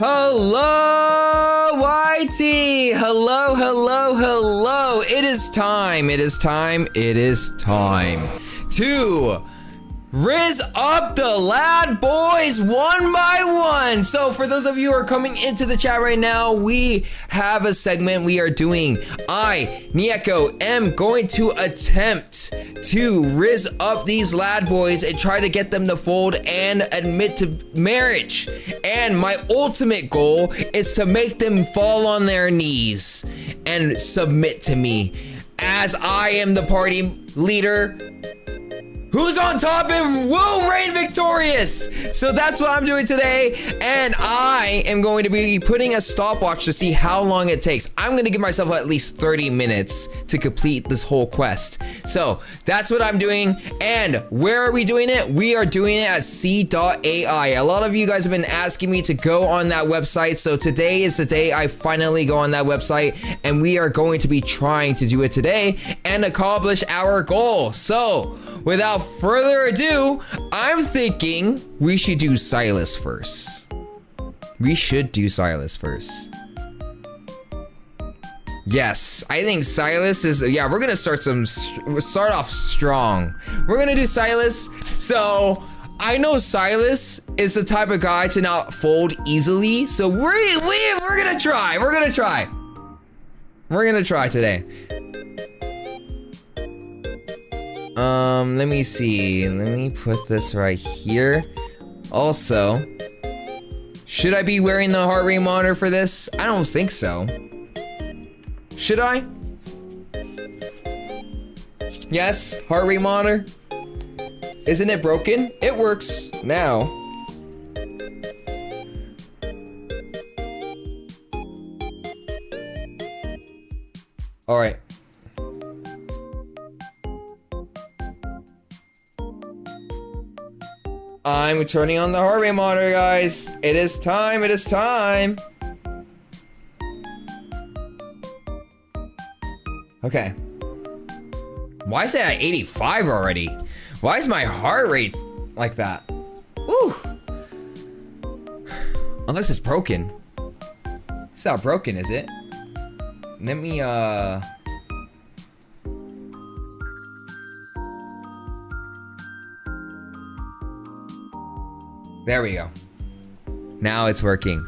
Hello, YT! Hello, hello, hello! It is time to Riz up the lad boys one by one. So for those of you who are coming into the chat right now, we have a segment we are doing. I, Niyeko, am going to attempt to Riz up these lad boys and try to get them to fold and admit to marriage. And my ultimate goal is to make them fall on their knees and submit to me, as I am the party leader who's on top and will reign victorious. So that's what I'm doing today, and I am going to be putting a stopwatch to see how long it takes. I'm gonna give myself at least 30 minutes to complete this whole quest. So that's what I'm doing. And where are we doing it? We are doing it at C.ai. A lot of you guys have been asking me to go on that website, so today is the day I finally go on that website, and we are going to be trying to do it today and accomplish our goal. So without further ado, I'm thinking we should do Sylus first. Yes, I think Sylus is, yeah, we're gonna start off strong. We're gonna do Sylus. So I know Sylus is the type of guy to not fold easily. So we're gonna try. We're gonna try today. Let me see. Let me put this right here. Also, should I be wearing the heart rate monitor for this? I don't think so. Should I? Yes, heart rate monitor. Isn't it broken? It works now. All right. I'm turning on the heart rate monitor, guys. It is time. Okay. Why is it at 85 already? Why is my heart rate like that? Woo! Unless it's broken. It's not broken, is it? Let me, there we go. Now it's working.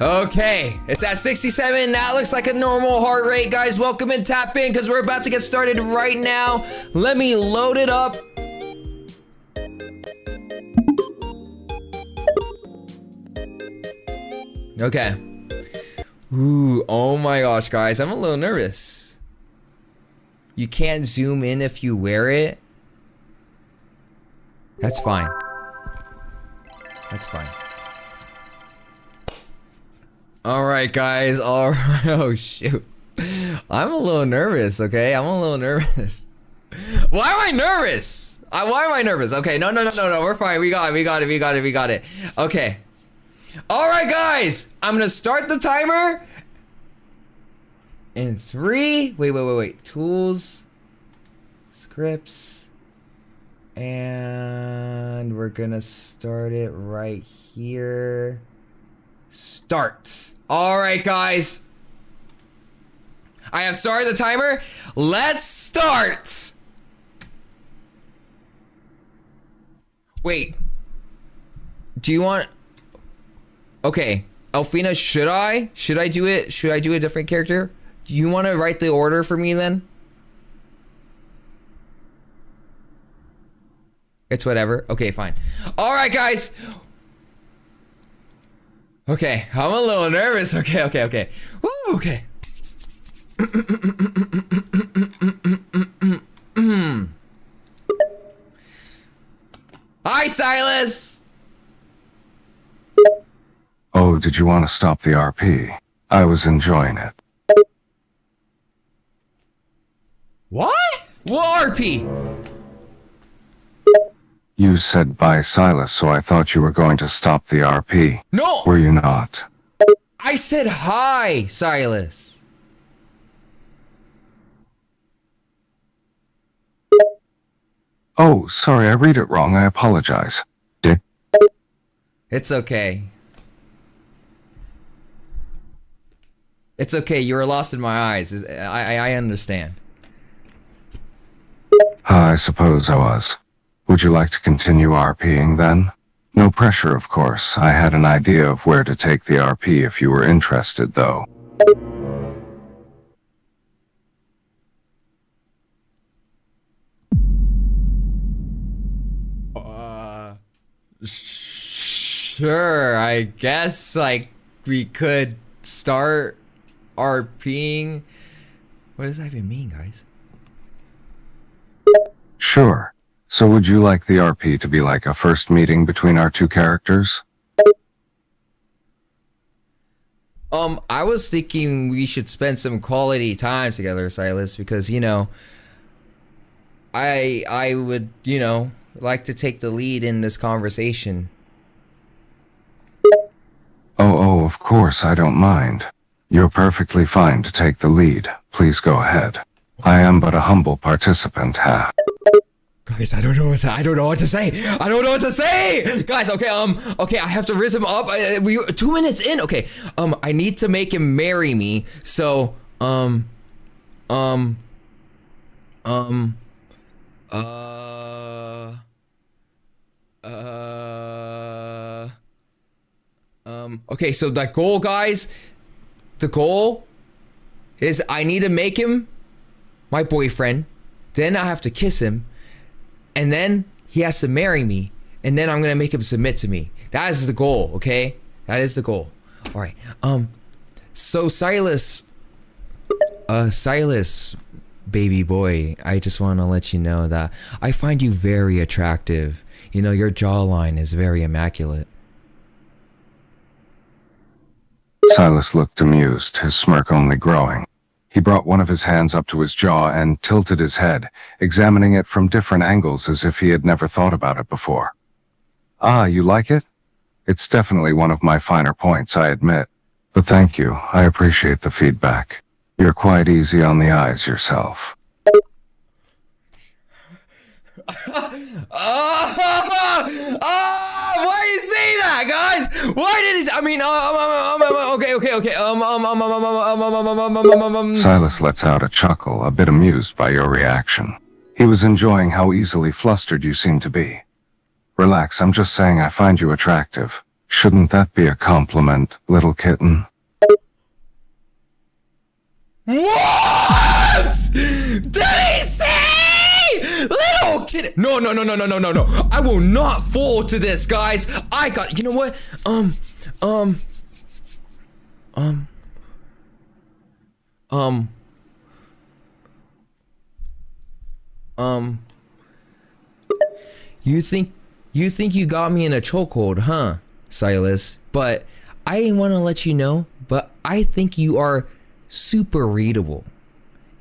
Okay, it's at 67. That looks like a normal heart rate. Guys, welcome and tap in because we're about to get started right now. Let me load it up. Okay. Ooh, oh my gosh, guys, I'm a little nervous. You can't zoom in if you wear it. That's fine. That's fine. All right, guys. All right. Oh, shoot. I'm a little nervous, okay? I'm a little nervous. Why am I nervous? Why am I nervous? Okay, no. We're fine. We got it. Okay. All right, guys. I'm going to start the timer. In 3. Wait. Tools. Scripts. And we're gonna start it right here. Start. All right, guys. I have started the timer. Let's start. Wait. Do you want? Okay, Elfina, should I do it? Should I do a different character? Do you want to write the order for me then? It's whatever. Okay, fine. All right, guys. Okay, I'm a little nervous. Okay. Woo, okay. Hi, Sylus. Oh, did you want to stop the RP? I was enjoying it. What? What RP? You said bye, Sylus, so I thought you were going to stop the RP. No! Were you not? I said hi, Sylus. Oh, sorry, I read it wrong. I apologize. Dick. It's okay. It's okay. You were lost in my eyes. I understand. I suppose I was. Would you like to continue RPing then? No pressure, of course. I had an idea of where to take the RP if you were interested, though. Sure, I guess, like, we could start RPing. What does that even mean, guys? Sure. So would you like the RP to be like a first meeting between our two characters? I was thinking we should spend some quality time together, Sylus, because, you know, I would, you know, like to take the lead in this conversation. Oh, of course, I don't mind. You're perfectly fine to take the lead. Please go ahead. I am but a humble participant, ha. Guys, I don't know what to say. I don't know what to say. Guys, okay, okay, I have to raise him up. We 2 minutes in. Okay, I need to make him marry me. So, okay, so the goal, guys, the goal is I need to make him my boyfriend. Then I have to kiss him. And then he has to marry me. And then I'm gonna make him submit to me. That is the goal, okay? That is the goal. All right. So Sylus, baby boy, I just want to let you know that I find you very attractive. You know, your jawline is very immaculate. Sylus looked amused, his smirk only growing. He brought one of his hands up to his jaw and tilted his head, examining it from different angles as if he had never thought about it before. Ah, you like it? It's definitely one of my finer points, I admit. But thank you, I appreciate the feedback. You're quite easy on the eyes yourself. Why do you say that, guys? Why did he? I mean, okay. Sylus lets out a chuckle, a bit amused by your reaction. He was enjoying how easily flustered you seemed to be. Relax, I'm just saying I find you attractive. Shouldn't that be a compliment, little kitten? What? Did he say? Little kid. No. I will not fall to this, guys. I got, you know what? You think you got me in a chokehold, huh, Sylus? But I want to let you know, but I think you are super readable.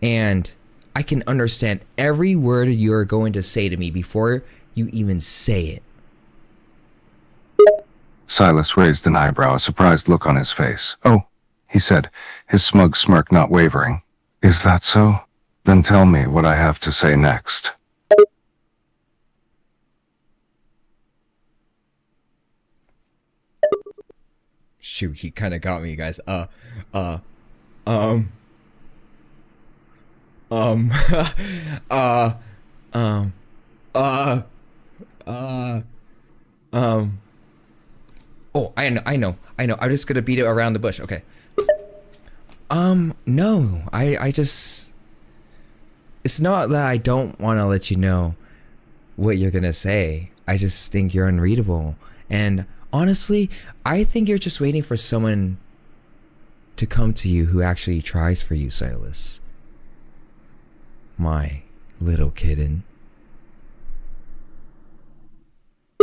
And I can understand every word you're going to say to me before you even say it. Sylus raised an eyebrow, a surprised look on his face. Oh, he said, his smug smirk not wavering. Is that so? Then tell me what I have to say next. Shoot, he kind of got me, guys. Oh, I know. I'm just gonna beat it around the bush. Okay. No. I just... It's not that I don't want to let you know what you're gonna say. I just think you're unreadable. And honestly, I think you're just waiting for someone to come to you who actually tries for you, Sylus. My little kitten.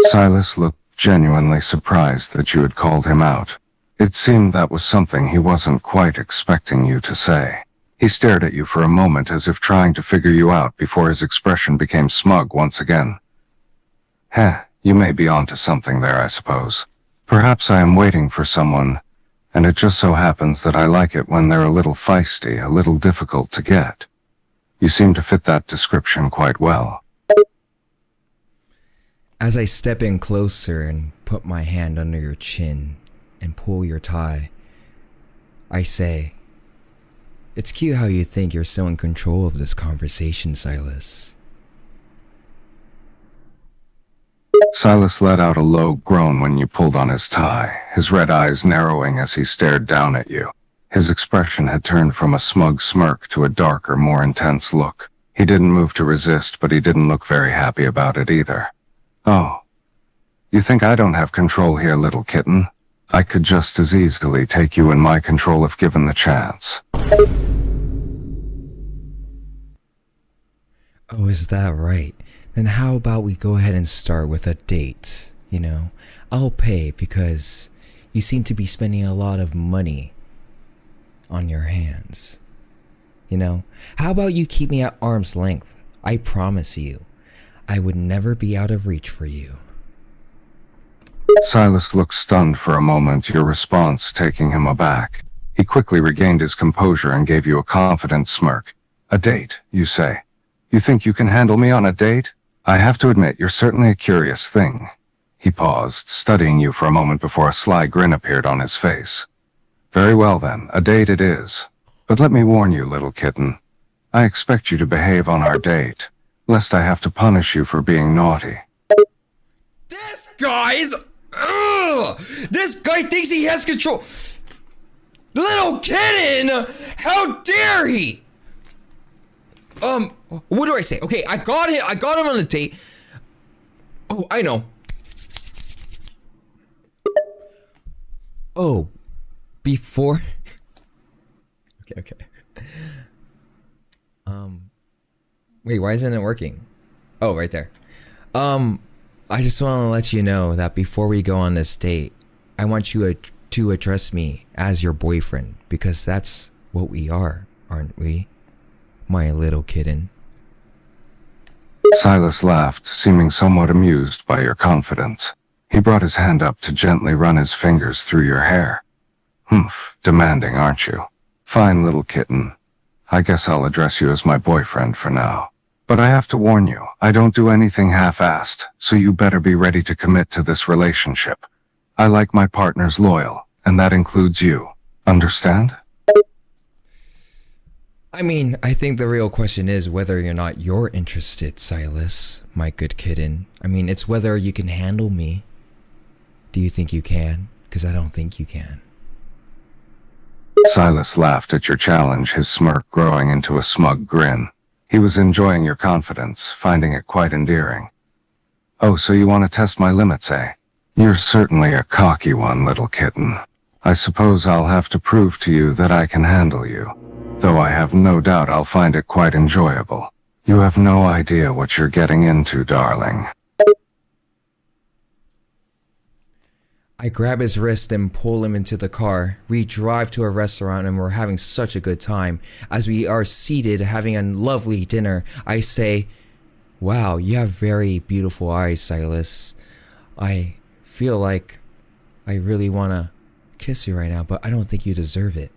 Sylus looked genuinely surprised that you had called him out. It seemed that was something he wasn't quite expecting you to say. He stared at you for a moment as if trying to figure you out before his expression became smug once again. Heh, you may be onto something there, I suppose. Perhaps I am waiting for someone, and it just so happens that I like it when they're a little feisty, a little difficult to get. You seem to fit that description quite well. As I step in closer and put my hand under your chin and pull your tie, I say, It's cute how you think you're so in control of this conversation, Sylus. Sylus let out a low groan when you pulled on his tie, his red eyes narrowing as he stared down at you. His expression had turned from a smug smirk to a darker, more intense look. He didn't move to resist, but he didn't look very happy about it either. Oh. You think I don't have control here, little kitten? I could just as easily take you in my control if given the chance. Oh, is that right? Then how about we go ahead and start with a date? You know, I'll pay because you seem to be spending a lot of money on your hands. You know, how about you keep me at arm's length? I promise you, I would never be out of reach for you. Sylus looked stunned for a moment, your response taking him aback. He quickly regained his composure and gave you a confident smirk. A date, you say? You think you can handle me on a date? I have to admit, you're certainly a curious thing. He paused, studying you for a moment before a sly grin appeared on his face. Very well then, a date it is. But let me warn you, little kitten. I expect you to behave on our date, lest I have to punish you for being naughty. This guy's... Ugh! This guy thinks he has control. Little kitten! How dare he? What do I say? Okay, I got him on a date. Oh, I know. Oh, before... Okay. Wait, why isn't it working? Oh, right there. I just want to let you know that before we go on this date, I want you to address me as your boyfriend, because that's what we are, aren't we? My little kitten. Sylus laughed, seeming somewhat amused by your confidence. He brought his hand up to gently run his fingers through your hair. Humph, demanding, aren't you? Fine, little kitten. I guess I'll address you as my boyfriend for now. But I have to warn you, I don't do anything half-assed, so you better be ready to commit to this relationship. I like my partners loyal, and that includes you. Understand? I mean, I think the real question is whether or not you're interested, Sylus, my good kitten. I mean, it's whether you can handle me. Do you think you can? Because I don't think you can. Sylus laughed at your challenge, his smirk growing into a smug grin. He was enjoying your confidence, finding it quite endearing. Oh, so you want to test my limits, eh? You're certainly a cocky one, little kitten. I suppose I'll have to prove to you that I can handle you. Though I have no doubt I'll find it quite enjoyable. You have no idea what you're getting into, darling. I grab his wrist and pull him into the car. We drive to a restaurant and we're having such a good time. As we are seated having a lovely dinner, I say, "Wow, you have very beautiful eyes, Sylus. I feel like I really want to kiss you right now, but I don't think you deserve it."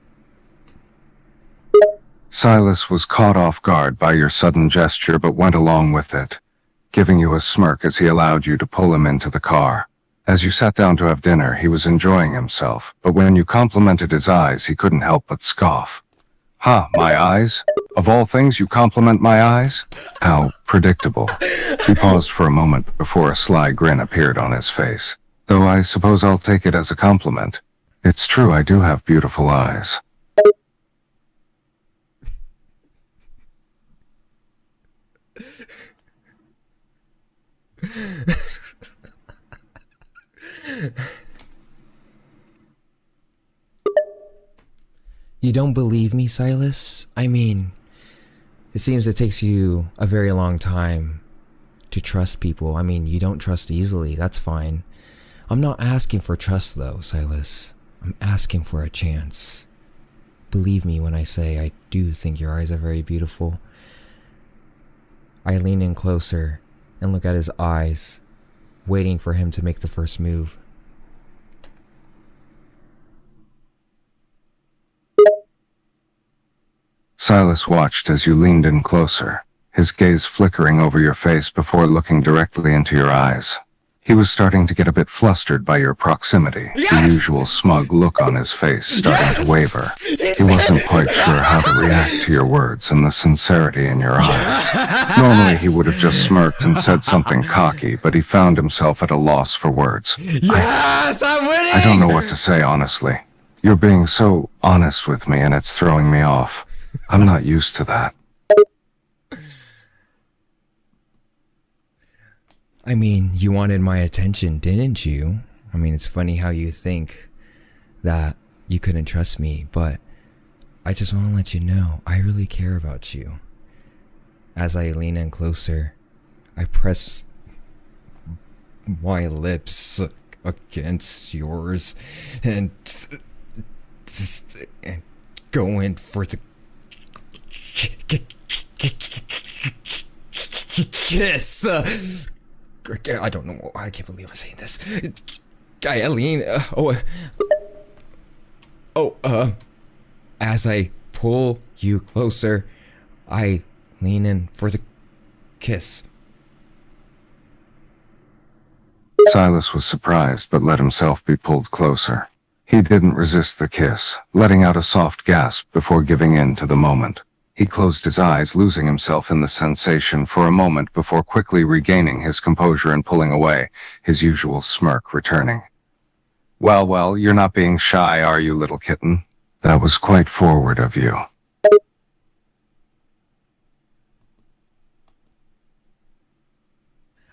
Sylus was caught off guard by your sudden gesture but went along with it, giving you a smirk as he allowed you to pull him into the car. As you sat down to have dinner, he was enjoying himself, but when you complimented his eyes, he couldn't help but scoff. "Ha, my eyes? Of all things, you compliment my eyes? How predictable." He paused for a moment before a sly grin appeared on his face. "Though I suppose I'll take it as a compliment. It's true I do have beautiful eyes." You don't believe me, Sylus? I mean, it seems it takes you a very long time to trust people. I mean, you don't trust easily, that's fine. I'm not asking for trust though, Sylus. I'm asking for a chance. Believe me when I say I do think your eyes are very beautiful. I lean in closer and look at his eyes, waiting for him to make the first move. Sylus watched as you leaned in closer, his gaze flickering over your face before looking directly into your eyes. He was starting to get a bit flustered by your proximity. Yes! The usual smug look on his face starting to waver. He He wasn't quite sure how to react to your words and the sincerity in your eyes. Normally he would have just smirked and said something cocky, but he found himself at a loss for words. Yes, I'm winning! I don't know what to say, honestly. You're being so honest with me and it's throwing me off. I'm not used to that. I mean, you wanted my attention, didn't you? I mean, it's funny how you think that you couldn't trust me, but I just want to let you know, I really care about you. As I lean in closer, I press my lips against yours and go in for the kiss. I don't know. I can't believe I'm saying this. Eileen. As I pull you closer, I lean in for the kiss. Sylus was surprised, but let himself be pulled closer. He didn't resist the kiss, letting out a soft gasp before giving in to the moment. He closed his eyes, losing himself in the sensation for a moment before quickly regaining his composure and pulling away, his usual smirk returning. Well, you're not being shy, are you, little kitten? That was quite forward of you.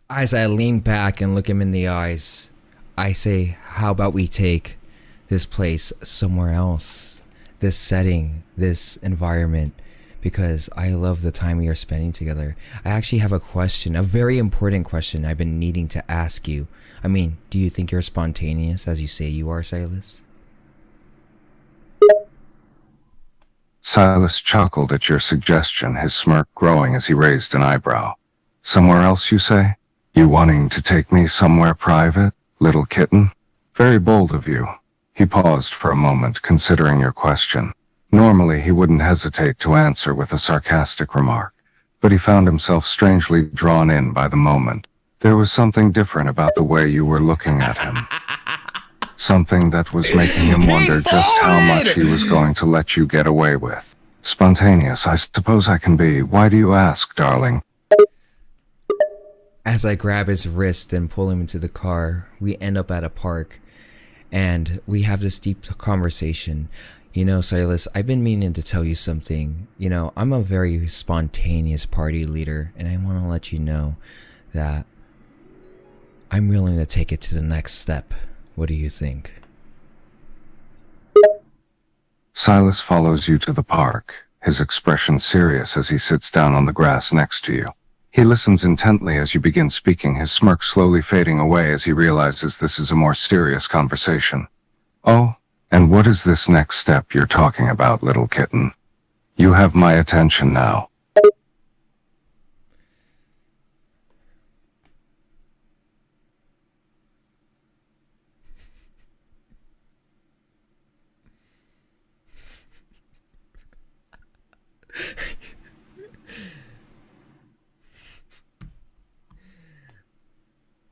As I lean back and look him in the eyes, I say, how about we take this place somewhere else? This setting, this environment, because I love the time we are spending together. I actually have a question, a very important question I've been needing to ask you. I mean, do you think you're spontaneous as you say you are, Sylus? Sylus chuckled at your suggestion, his smirk growing as he raised an eyebrow. Somewhere else, you say? You wanting to take me somewhere private, little kitten? Very bold of you. He paused for a moment, considering your question. Normally, he wouldn't hesitate to answer with a sarcastic remark, but he found himself strangely drawn in by the moment. There was something different about the way you were looking at him. Something that was making him wonder just how much he was going to let you get away with. Spontaneous, I suppose I can be. Why do you ask, darling? As I grab his wrist and pull him into the car, we end up at a park, and we have this deep conversation. You know, Sylus, I've been meaning to tell you something. You know, I'm a very spontaneous party leader, and I want to let you know that I'm willing to take it to the next step. What do you think? Sylus follows you to the park, his expression serious as he sits down on the grass next to you. He listens intently as you begin speaking, his smirk slowly fading away as he realizes this is a more serious conversation. Oh, and what is this next step you're talking about, little kitten? You have my attention now.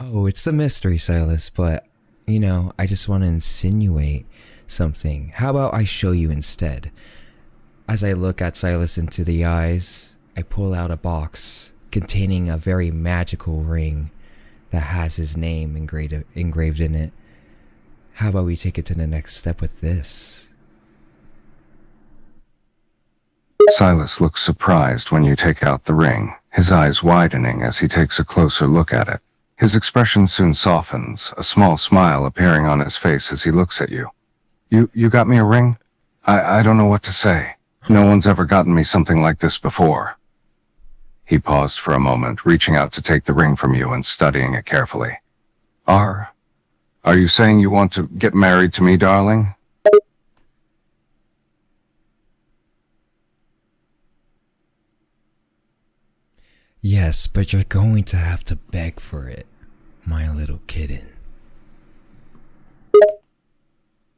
Oh, it's a mystery, Sylus, but, you know, I just want to insinuate something. How about I show you instead? As I look at Sylus into the eyes, I pull out a box containing a very magical ring that has his name engraved in it. How about we take it to the next step with this? Sylus looks surprised when you take out the ring, his eyes widening as he takes a closer look at it. His expression soon softens, a small smile appearing on his face as he looks at you. You got me a ring? I don't know what to say. No one's ever gotten me something like this before. He paused for a moment, reaching out to take the ring from you and studying it carefully. Are you saying you want to get married to me, darling? Yes, but you're going to have to beg for it, my little kitten.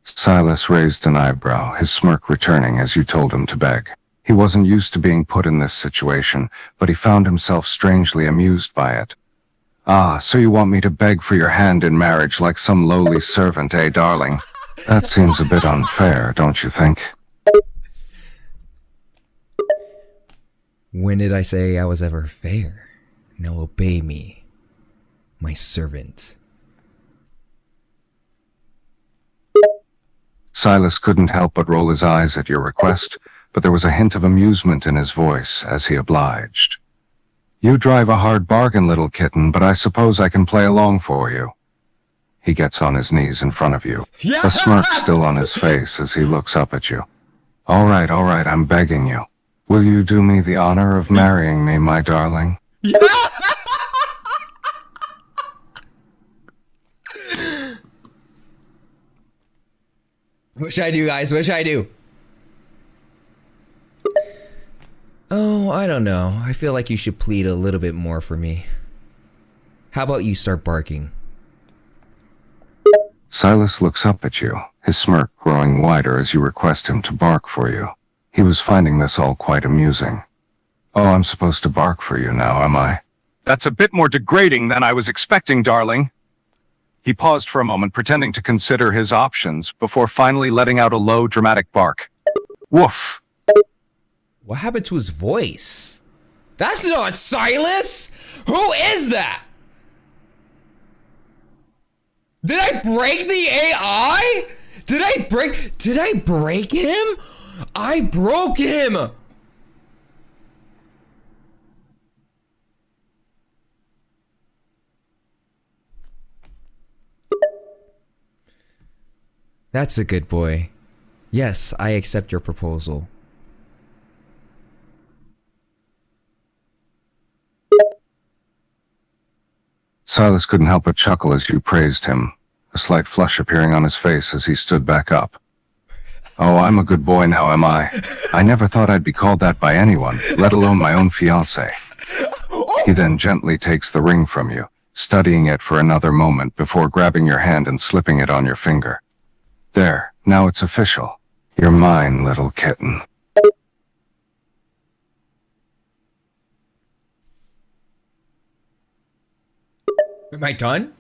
Sylus raised an eyebrow, his smirk returning as you told him to beg. He wasn't used to being put in this situation, but he found himself strangely amused by it. Ah, so you want me to beg for your hand in marriage like some lowly servant, eh, darling? That seems a bit unfair, don't you think? When did I say I was ever fair? Now obey me, my servant. Sylus couldn't help but roll his eyes at your request, but there was a hint of amusement in his voice as he obliged. You drive a hard bargain, little kitten, but I suppose I can play along for you. He gets on his knees in front of you, a smirk still on his face as he looks up at you. All right, I'm begging you. Will you do me the honor of marrying me, my darling? Yeah. What should I do, guys? What should I do? Oh, I don't know. I feel like you should plead a little bit more for me. How about you start barking? Sylus looks up at you, his smirk growing wider as you request him to bark for you. He was finding this all quite amusing. Oh, I'm supposed to bark for you now, am I? That's a bit more degrading than I was expecting, darling. He paused for a moment, pretending to consider his options, before finally letting out a low, dramatic bark. Woof! What happened to his voice? That's not Sylus! Who is that? Did I break the AI? Did I break him? I broke him! That's a good boy. Yes, I accept your proposal. Sylus couldn't help but chuckle as you praised him, a slight flush appearing on his face as he stood back up. Oh, I'm a good boy now, am I? I never thought I'd be called that by anyone, let alone my own fiancé. He then gently takes the ring from you, studying it for another moment before grabbing your hand and slipping it on your finger. There, now it's official. You're mine, little kitten. Am I done?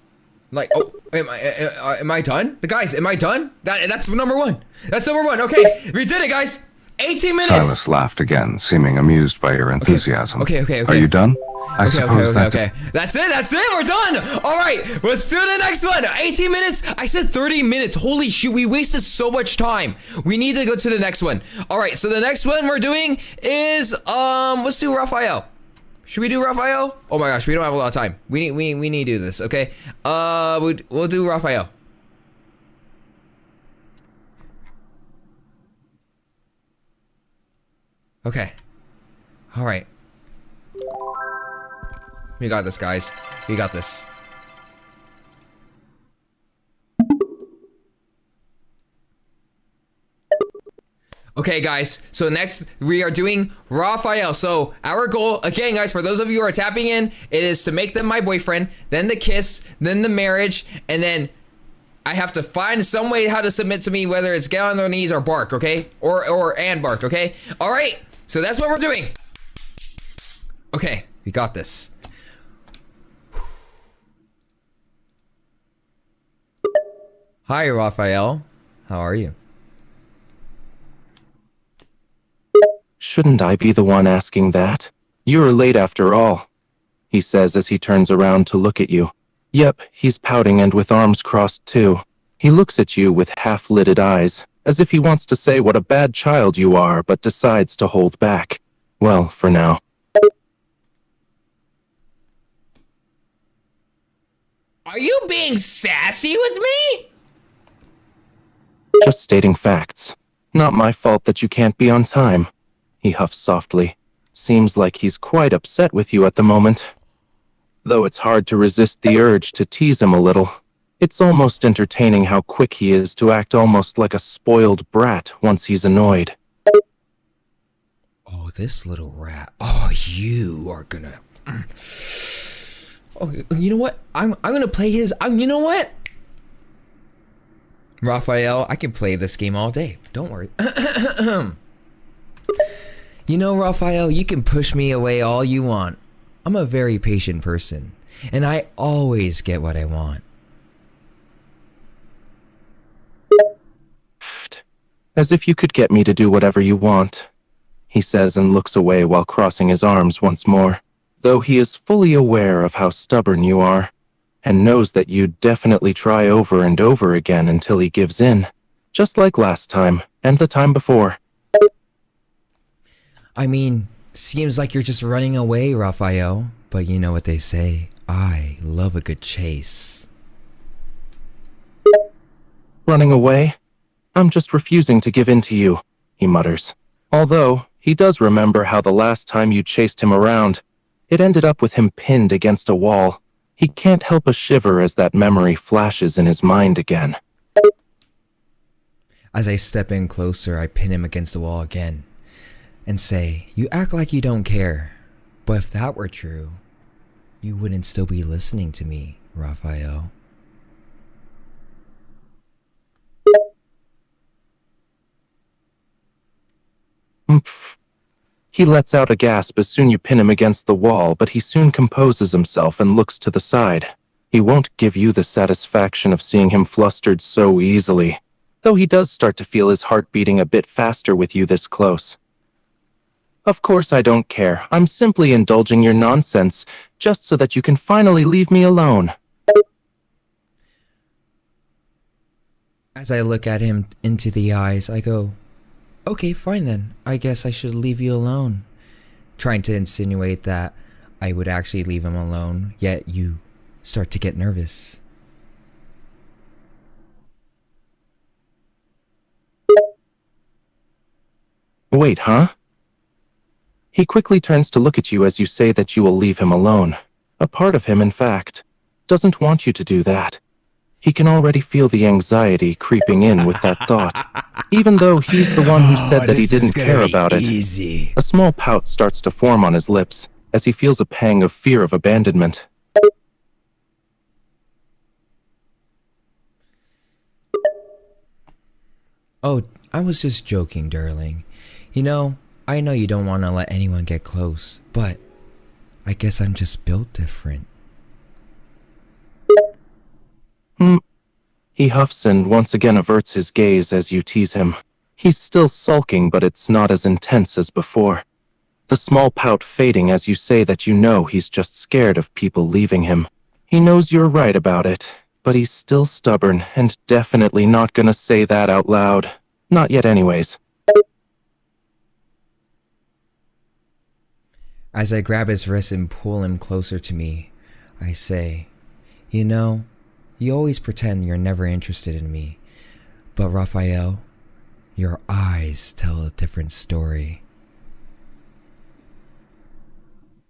Like, oh, am I done? The guys, am I done? That's number one. That's number one. Okay, we did it, guys. 18 minutes. Sylus laughed again, seeming amused by your enthusiasm. Okay. Are you done? I suppose okay. That's it. We're done. All right, let's do the next one. 18 minutes. I said 30 minutes. Holy shoot, we wasted so much time. We need to go to the next one. All right, so the next one we're doing is let's do Rafayel. Should we do Rafayel? Oh my gosh, we don't have a lot of time. We need to do this. Okay. We'll do Rafayel. Okay. All right. We got this, guys. We got this. Okay, guys, so next we are doing Rafayel. So our goal, again, guys, for those of you who are tapping in, it is to make them my boyfriend, then the kiss, then the marriage, and then I have to find some way how to submit to me, whether it's get on their knees or bark, okay? And bark, okay? All right, so that's what we're doing. Okay, we got this. Hi, Rafayel. How are you? Shouldn't I be the one asking that? You're late after all, he says as he turns around to look at you. Yep, he's pouting and with arms crossed too. He looks at you with half-lidded eyes, as if he wants to say what a bad child you are, but decides to hold back. Well, for now. Are you being sassy with me? Just stating facts. Not my fault that you can't be on time. He huffs softly. Seems like he's quite upset with you at the moment. Though it's hard to resist the urge to tease him a little. It's almost entertaining how quick he is to act almost like a spoiled brat once he's annoyed. Oh, this little rat. Oh, you are gonna... Oh, you know what? I'm gonna play his... you know what? Rafayel, I can play this game all day. Don't worry. You know, Rafayel, you can push me away all you want. I'm a very patient person. and I always get what I want. As if you could get me to do whatever you want, he says and looks away while crossing his arms once more, though he is fully aware of how stubborn you are, and knows that you'd definitely try over and over again until he gives in, just like last time, and the time before. I mean, seems like you're just running away, Rafayel, but you know what they say, I love a good chase. Running away? I'm just refusing to give in to you, he mutters. Although, he does remember how the last time you chased him around, it ended up with him pinned against a wall. He can't help a shiver as that memory flashes in his mind again. As I step in closer, I pin him against the wall again and say, you act like you don't care, but if that were true, you wouldn't still be listening to me, Rafayel. He lets out a gasp as soon you pin him against the wall, but he soon composes himself and looks to the side. He won't give you the satisfaction of seeing him flustered so easily, though he does start to feel his heart beating a bit faster with you this close. Of course I don't care. I'm simply indulging your nonsense, just so that you can finally leave me alone. As I look at him into the eyes, I go, okay, fine then. I guess I should leave you alone. Trying to insinuate that I would actually leave him alone, yet you start to get nervous. Wait, huh? He quickly turns to look at you as you say that you will leave him alone. A part of him, in fact, doesn't want you to do that. He can already feel the anxiety creeping in with that thought. Even though he's the one who said that he didn't care about it, a small pout starts to form on his lips as he feels a pang of fear of abandonment. Oh, I was just joking, darling. You know, I know you don't want to let anyone get close, but I guess I'm just built different. He huffs and once again averts his gaze as you tease him. He's still sulking, but it's not as intense as before. The small pout fading as you say that you know he's just scared of people leaving him. He knows you're right about it, but he's still stubborn and definitely not gonna say that out loud. Not yet anyways. As I grab his wrist and pull him closer to me, I say, you know, you always pretend you're never interested in me, but Rafayel, your eyes tell a different story.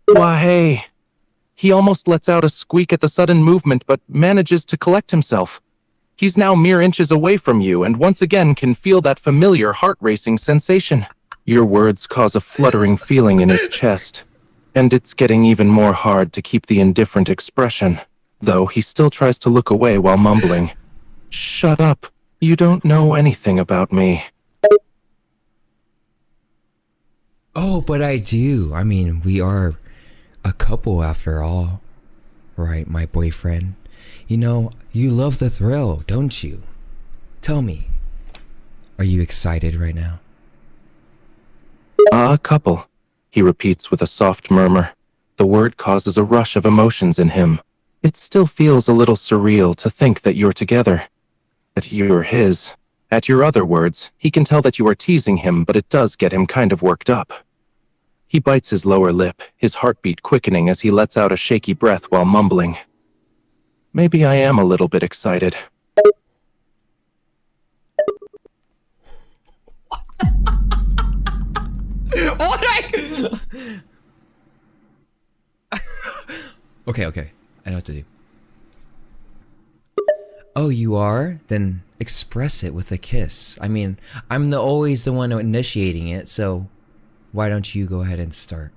Why, hey. He almost lets out a squeak at the sudden movement, but manages to collect himself. He's now mere inches away from you, and once again can feel that familiar heart-racing sensation. Your words cause a fluttering feeling in his chest, and it's getting even more hard to keep the indifferent expression, though he still tries to look away while mumbling, "Shut up. You don't know anything about me." Oh, but I do. I mean, we are a couple after all. Right, my boyfriend? You know, you love the thrill, don't you? Tell me, are you excited right now? A couple, he repeats with a soft murmur. The word causes a rush of emotions in him. It still feels a little surreal to think that you're together, that you're his. At your other words, he can tell that you are teasing him, but it does get him kind of worked up. He bites his lower lip, his heartbeat quickening as he lets out a shaky breath while mumbling. Maybe I am a little bit excited. Okay, I know what to do. Oh, you are? Then express it with a kiss. I mean, I'm always the one initiating it, so why don't you go ahead and start?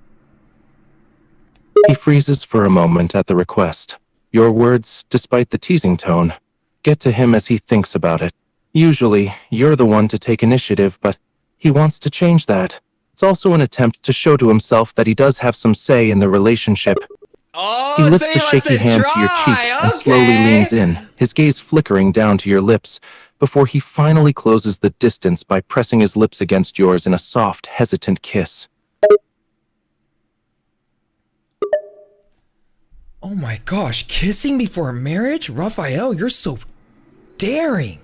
He freezes for a moment at the request. Your words, despite the teasing tone, get to him as he thinks about it. Usually, you're the one to take initiative, but he wants to change that. It's also an attempt to show to himself that he does have some say in the relationship. Oh, He lifts so a he wants shaky to hand to your cheek try. and slowly Okay. leans in, his gaze flickering down to your lips, before he finally closes the distance by pressing his lips against yours in a soft, hesitant kiss. Oh my gosh, kissing before marriage? Raphael, you're so daring.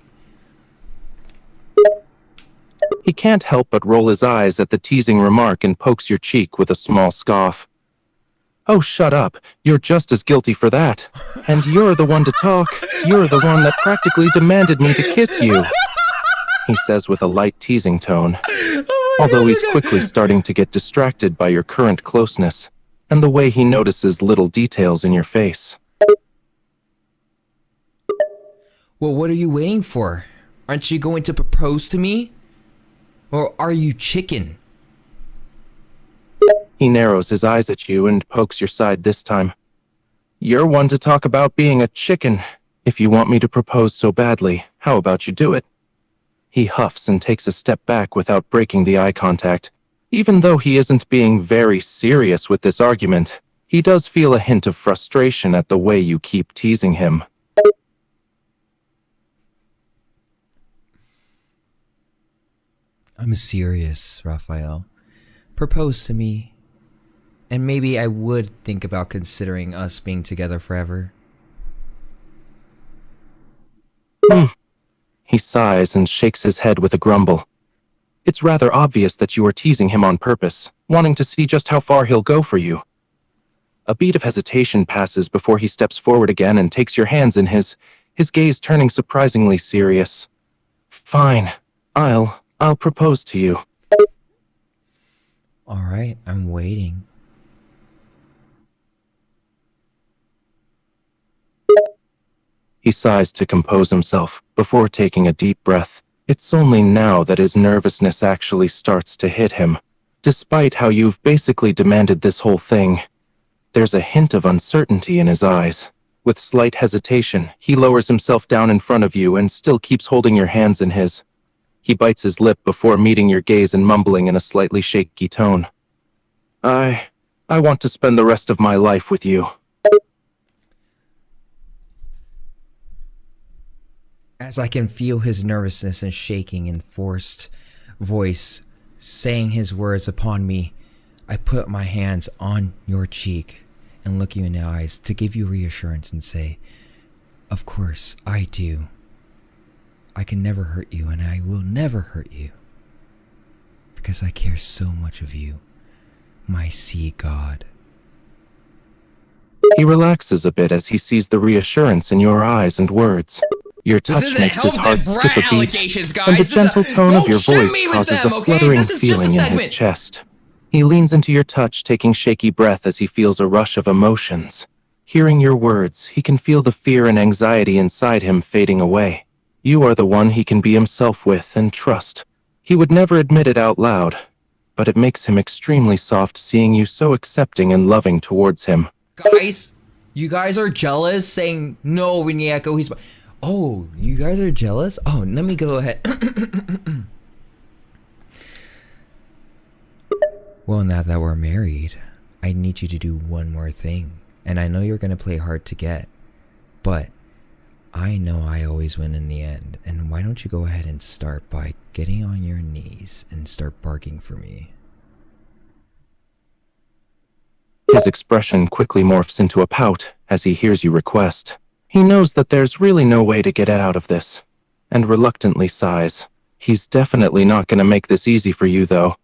He can't help but roll his eyes at the teasing remark and pokes your cheek with a small scoff. Oh, shut up. You're just as guilty for that. And you're the one to talk. You're the one that practically demanded me to kiss you, he says with a light teasing tone, although he's quickly starting to get distracted by your current closeness and the way he notices little details in your face. Well, what are you waiting for? Aren't you going to propose to me? Or are you chicken? He narrows his eyes at you and pokes your side this time. You're one to talk about being a chicken. If you want me to propose so badly, how about you do it? He huffs and takes a step back without breaking the eye contact. Even though he isn't being very serious with this argument, he does feel a hint of frustration at the way you keep teasing him. I'm serious, Raphael. Propose to me. And maybe I would think about considering us being together forever. He sighs and shakes his head with a grumble. It's rather obvious that you are teasing him on purpose, wanting to see just how far he'll go for you. A beat of hesitation passes before he steps forward again and takes your hands in his gaze turning surprisingly serious. Fine. I'll propose to you. All right, I'm waiting. He sighs to compose himself before taking a deep breath. It's only now that his nervousness actually starts to hit him. Despite how you've basically demanded this whole thing, there's a hint of uncertainty in his eyes. With slight hesitation, he lowers himself down in front of you and still keeps holding your hands in his. He bites his lip before meeting your gaze and mumbling in a slightly shaky tone. I want to spend the rest of my life with you. As I can feel his nervousness and shaking and forced voice saying his words upon me, I put my hands on your cheek and look you in the eyes to give you reassurance and say, of course, I do. I can never hurt you and I will never hurt you because I care so much of you, my sea god. He relaxes a bit as he sees the reassurance in your eyes and words. Your touch makes his heart skip a beat, and the gentle tone of your voice causes a fluttering feeling in his chest. He leans into your touch, taking shaky breath as he feels a rush of emotions. Hearing your words, he can feel the fear and anxiety inside him fading away. You are the one he can be himself with and trust. He would never admit it out loud, but it makes him extremely soft seeing you so accepting and loving towards him. Guys, you guys are jealous saying, no, Niyeko, he's... Oh, you guys are jealous? Oh, let me go ahead. Well, now that we're married, I need you to do one more thing. And I know you're going to play hard to get, but I know I always win in the end. And why don't you go ahead and start by getting on your knees and start barking for me? His expression quickly morphs into a pout as he hears you request. He knows that there's really no way to get out of this, and reluctantly sighs. He's definitely not going to make this easy for you, though.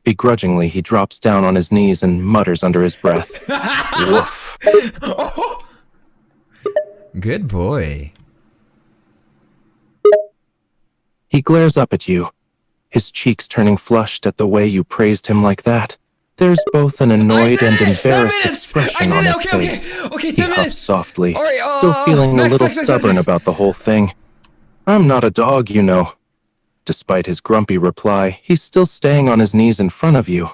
Begrudgingly, he drops down on his knees and mutters under his breath. Woof. Good boy. He glares up at you, his cheeks turning flushed at the way you praised him like that. There's both an annoyed and embarrassed expression on his face. Okay, He 10 huffs minutes. softly, All right, still feeling a little next. stubborn about the whole thing. I'm not a dog, you know. Despite his grumpy reply, he's still staying on his knees in front of you.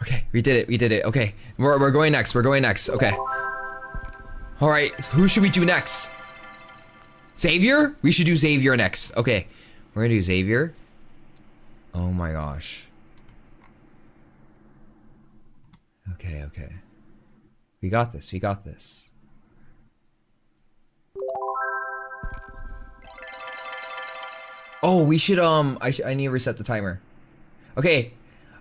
Okay, we did it. Okay, we're going next. Okay. All right, who should we do next? Xavier? We should do Xavier next. Okay, we're gonna do Xavier. Oh my gosh. Okay. We got this. We got this. Oh, we should I need to reset the timer. Okay.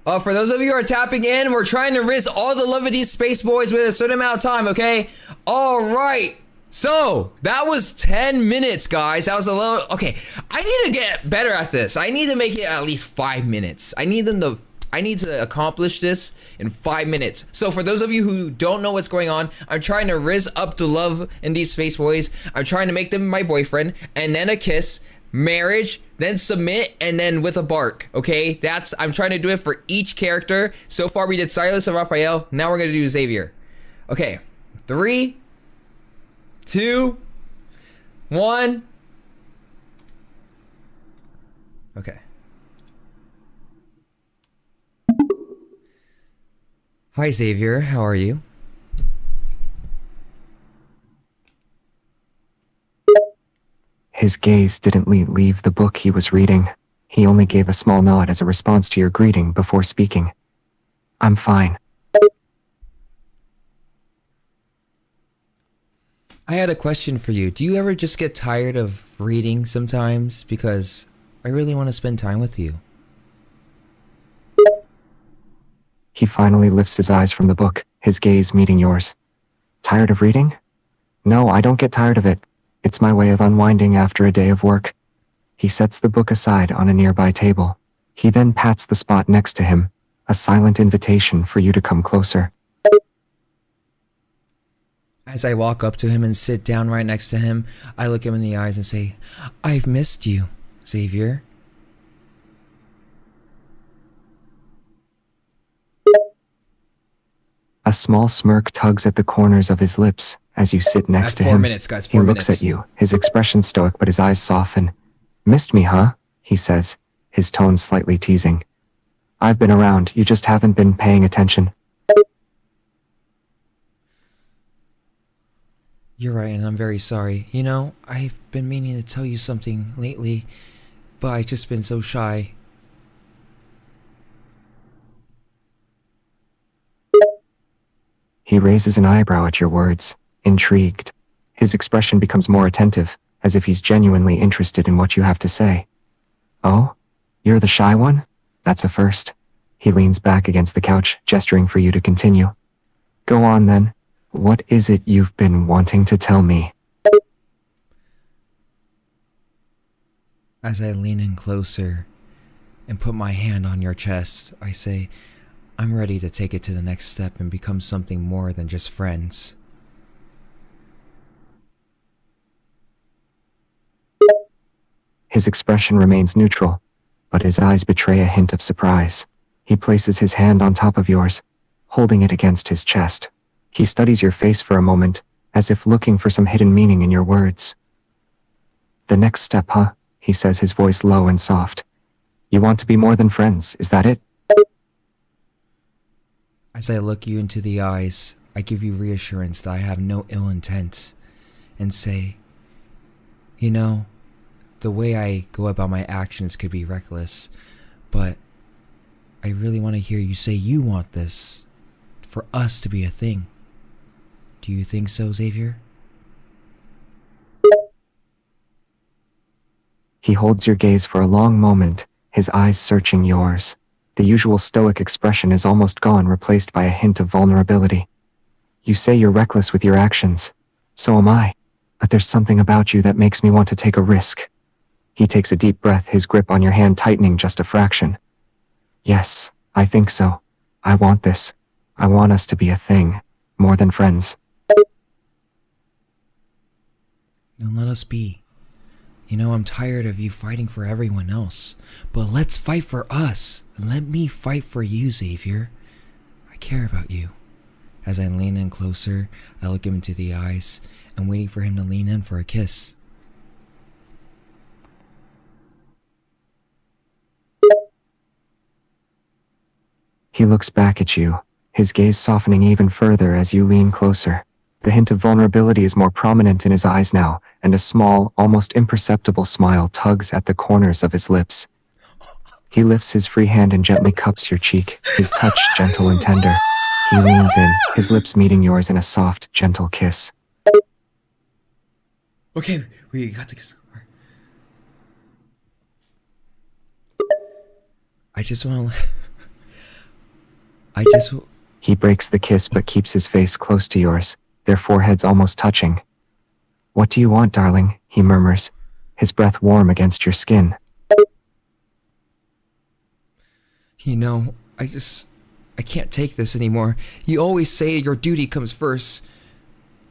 For those of you who are tapping in, we're trying to risk all the love of these space boys with a certain amount of time, okay? All right. So, that was 10 minutes, guys. That was a little... Okay, I need to get better at this. I need to make it at least 5 minutes. I need to accomplish this in 5 minutes. So for those of you who don't know what's going on, I'm trying to rizz up the love in these space boys. I'm trying to make them my boyfriend, and then a kiss, marriage, then submit, and then with a bark. Okay, I'm trying to do it for each character. So far we did Sylus and Rafayel. Now we're gonna do Xavier. Okay, 3, 2, 1. Okay. Hi Xavier, how are you? His gaze didn't leave the book he was reading. He only gave a small nod as a response to your greeting before speaking. I'm fine. I had a question for you. Do you ever just get tired of reading sometimes? Because I really want to spend time with you. He finally lifts his eyes from the book, his gaze meeting yours. Tired of reading? No, I don't get tired of it. It's my way of unwinding after a day of work. He sets the book aside on a nearby table. He then pats the spot next to him, a silent invitation for you to come closer. As I walk up to him and sit down right next to him, I look him in the eyes and say, I've missed you, Xavier. A small smirk tugs at the corners of his lips as you sit next to him. 4 minutes, guys, He 4 looks minutes. at you, his expression stoic but his eyes soften. Missed me, huh? He says, his tone slightly teasing. I've been around, you just haven't been paying attention. You're right, and I'm very sorry. You know, I've been meaning to tell you something lately, but I've just been so shy. He raises an eyebrow at your words, intrigued. His expression becomes more attentive, as if he's genuinely interested in what you have to say. Oh? You're the shy one? That's a first. He leans back against the couch, gesturing for you to continue. Go on then. What is it you've been wanting to tell me? As I lean in closer and put my hand on your chest, I say, I'm ready to take it to the next step and become something more than just friends. His expression remains neutral, but his eyes betray a hint of surprise. He places his hand on top of yours, holding it against his chest. He studies your face for a moment, as if looking for some hidden meaning in your words. The next step, huh? He says, his voice low and soft. You want to be more than friends, is that it? As I look you into the eyes, I give you reassurance that I have no ill intent and say, you know, the way I go about my actions could be reckless, but I really want to hear you say you want this for us to be a thing. Do you think so, Xavier? He holds your gaze for a long moment, his eyes searching yours. The usual stoic expression is almost gone, replaced by a hint of vulnerability. You say you're reckless with your actions. So am I. But there's something about you that makes me want to take a risk. He takes a deep breath, his grip on your hand tightening just a fraction. Yes, I think so. I want this. I want us to be a thing, more than friends. Then let us be. You know, I'm tired of you fighting for everyone else, but let's fight for us, and let me fight for you, Xavier. I care about you. As I lean in closer, I look him into the eyes, and waiting for him to lean in for a kiss. He looks back at you, his gaze softening even further as you lean closer. The hint of vulnerability is more prominent in his eyes now, and a small, almost imperceptible smile tugs at the corners of his lips. He lifts his free hand and gently cups your cheek, his touch gentle and tender. He leans in, his lips meeting yours in a soft, gentle kiss. Okay, we got to kiss. I just want to. He breaks the kiss but keeps his face close to yours, their foreheads almost touching. What do you want, darling? He murmurs, his breath warm against your skin. You know, I can't take this anymore. You always say your duty comes first,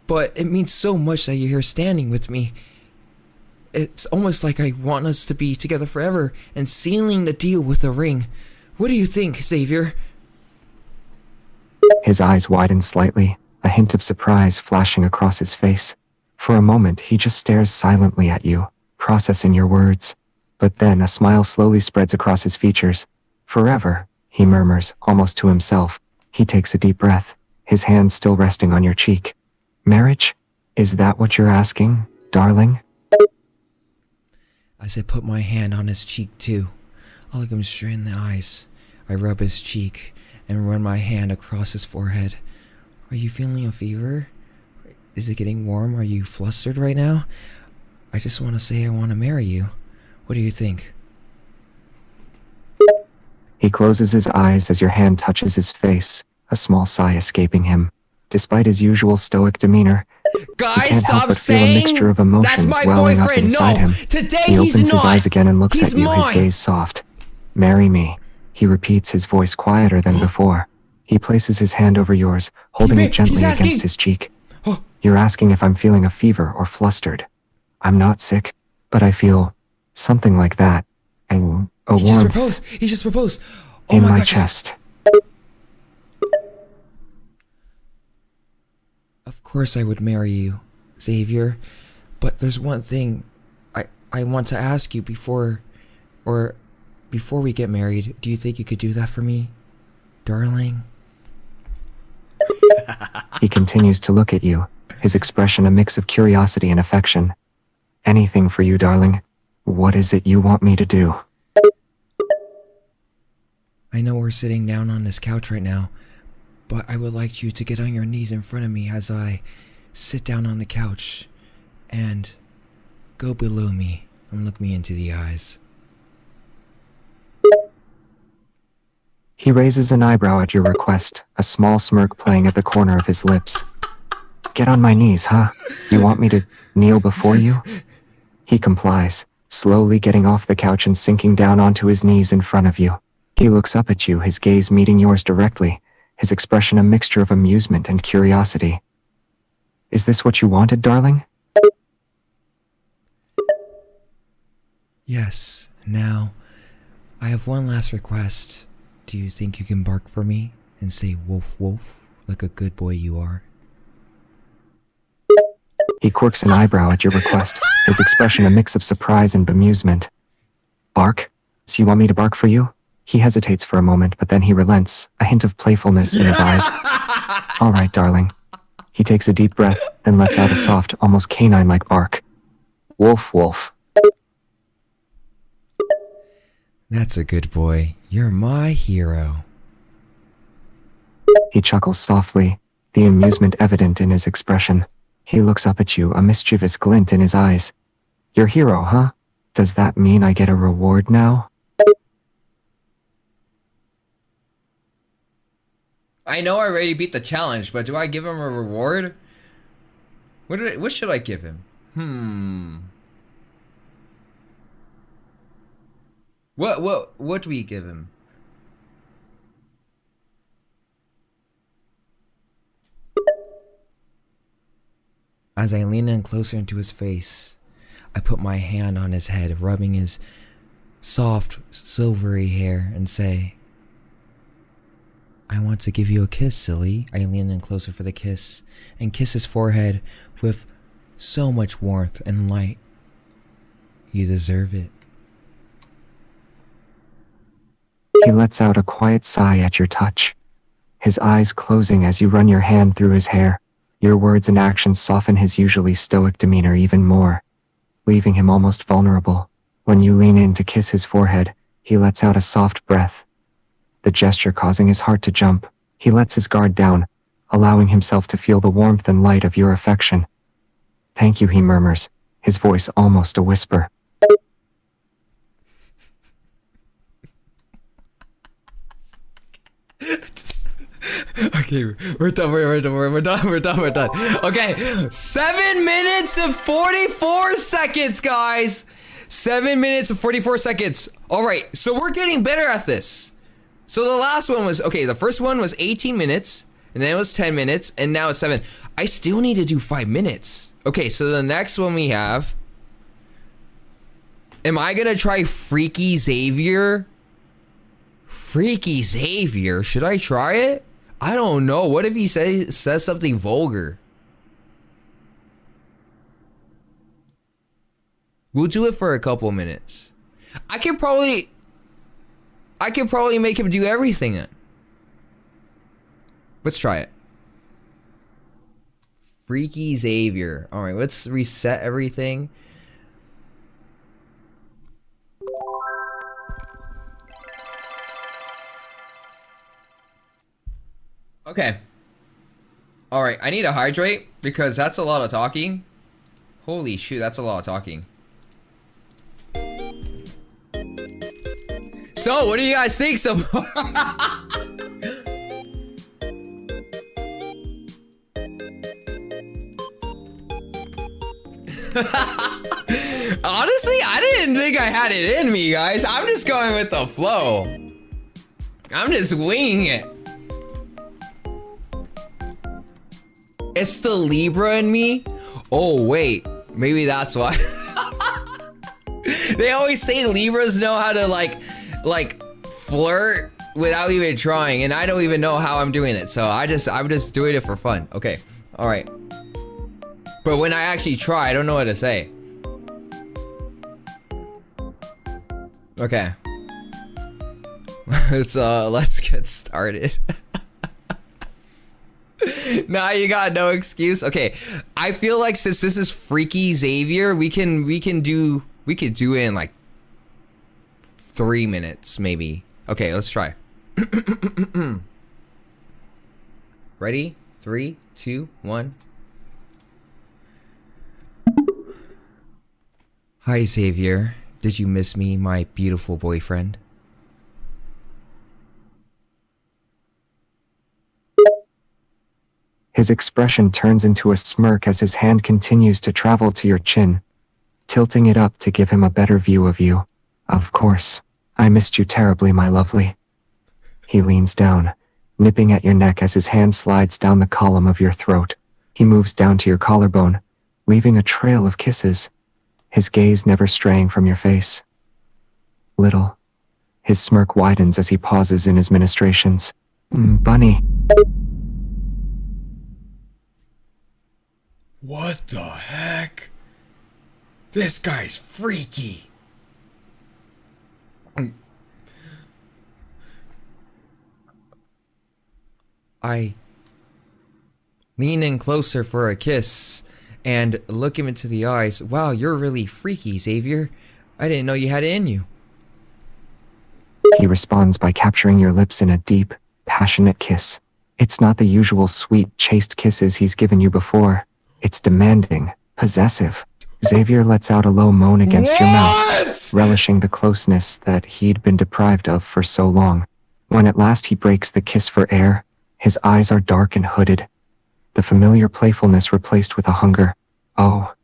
but it means so much that you're here standing with me. It's almost like I want us to be together forever and sealing the deal with a ring. What do you think, Xavier? His eyes widen slightly, a hint of surprise flashing across his face. For a moment, he just stares silently at you, processing your words. But then a smile slowly spreads across his features. Forever, he murmurs, almost to himself. He takes a deep breath, his hand still resting on your cheek. Marriage? Is that what you're asking, darling? As I put my hand on his cheek too, I look him straight in the eyes. I rub his cheek and run my hand across his forehead. Are you feeling a fever? Is it getting warm? Are you flustered right now? I just want to say I want to marry you. What do you think? He closes his eyes as your hand touches his face, a small sigh escaping him. Despite his usual stoic demeanor, Guys, you can't help stop but feel a saying mixture of that's emotions my welling up boyfriend. inside No, him. today He opens he's not. his eyes again and looks He's at you, his mine. gaze soft. Marry me, he repeats, his voice quieter than before. He places his hand over yours, holding it gently he's asking. against his cheek. Oh. You're asking if I'm feeling a fever or flustered. I'm not sick, but I feel something like that. And a He just warmth proposed. He just proposed. Oh in my my gosh. chest. Of course I would marry you, Xavier. But there's one thing I want to ask you before we get married. Do you think you could do that for me, darling? He continues to look at you, his expression a mix of curiosity and affection. Anything for you, darling. What is it you want me to do? I know we're sitting down on this couch right now, but I would like you to get on your knees in front of me as I sit down on the couch and go below me and look me into the eyes. He raises an eyebrow at your request, a small smirk playing at the corner of his lips. Get on my knees, huh? You want me to kneel before you? He complies, slowly getting off the couch and sinking down onto his knees in front of you. He looks up at you, his gaze meeting yours directly, his expression a mixture of amusement and curiosity. Is this what you wanted, darling? Yes. Now, I have one last request. Do you think you can bark for me and say woof woof like a good boy you are? He quirks an eyebrow at your request, his expression a mix of surprise and bemusement. Bark? So you want me to bark for you? He hesitates for a moment, but then he relents, a hint of playfulness in his eyes. All right, darling. He takes a deep breath, then lets out a soft, almost canine-like bark. Wolf, wolf. That's a good boy. You're my hero. He chuckles softly, the amusement evident in his expression. He looks up at you, a mischievous glint in his eyes. Your hero, huh? Does that mean I get a reward now? I know I already beat the challenge, but do I give him a reward? What should I give him? What do we give him? As I lean in closer into his face, I put my hand on his head, rubbing his soft, silvery hair, and say, I want to give you a kiss, silly. I lean in closer for the kiss, and kiss his forehead with so much warmth and light. You deserve it. He lets out a quiet sigh at your touch, his eyes closing as you run your hand through his hair. Your words and actions soften his usually stoic demeanor even more, leaving him almost vulnerable. When you lean in to kiss his forehead, he lets out a soft breath, the gesture causing his heart to jump, He lets his guard down, allowing himself to feel the warmth and light of your affection. Thank you, he murmurs, his voice almost a whisper. Okay, we're done. Okay, 7 minutes and 44 seconds, guys. 7 minutes and 44 seconds. All right, so we're getting better at this. So the last one was, okay, the first one was 18 minutes, and then it was 10 minutes, and now it's 7. I still need to do 5 minutes. Okay, so the next one we have, am I gonna try Freaky Xavier? Freaky Xavier, should I try it? I don't know. What if he says something vulgar? We'll do it for a couple minutes. I can probably make him do everything then. Let's try it. Freaky Xavier. All right, let's reset everything. Okay. All right, I need to hydrate because that's a lot of talking. Holy shoot, that's a lot of talking. So, what do you guys think so far? Honestly, I didn't think I had it in me, guys. I'm just going with the flow. I'm just winging it. It's the Libra in me? Oh, wait. Maybe that's why. They always say Libras know how to like flirt without even trying, and I don't even know how I'm doing it. So I'm just doing it for fun. Okay. All right. But when I actually try, I don't know what to say. Okay. Let's get started. Nah, you got no excuse. Okay, I feel like since this is Freaky Xavier, we can do it in like 3 minutes maybe. Okay, let's try. Ready? 3, 2, 1. Hi Xavier, did you miss me, my beautiful boyfriend? His expression turns into a smirk as his hand continues to travel to your chin, tilting it up to give him a better view of you. Of course, I missed you terribly, my lovely. He leans down, nipping at your neck as his hand slides down the column of your throat. He moves down to your collarbone, leaving a trail of kisses, his gaze never straying from your face. Little. His smirk widens as he pauses in his ministrations. Bunny. What the heck? This guy's freaky. I lean in closer for a kiss and look him into the eyes. Wow, you're really freaky, Xavier. I didn't know you had it in you. He responds by capturing your lips in a deep, passionate kiss. It's not the usual sweet, chaste kisses he's given you before. It's demanding, possessive. Xavier lets out a low moan against your mouth, relishing the closeness that he'd been deprived of for so long. When at last he breaks the kiss for air, his eyes are dark and hooded, the familiar playfulness replaced with a hunger. Oh.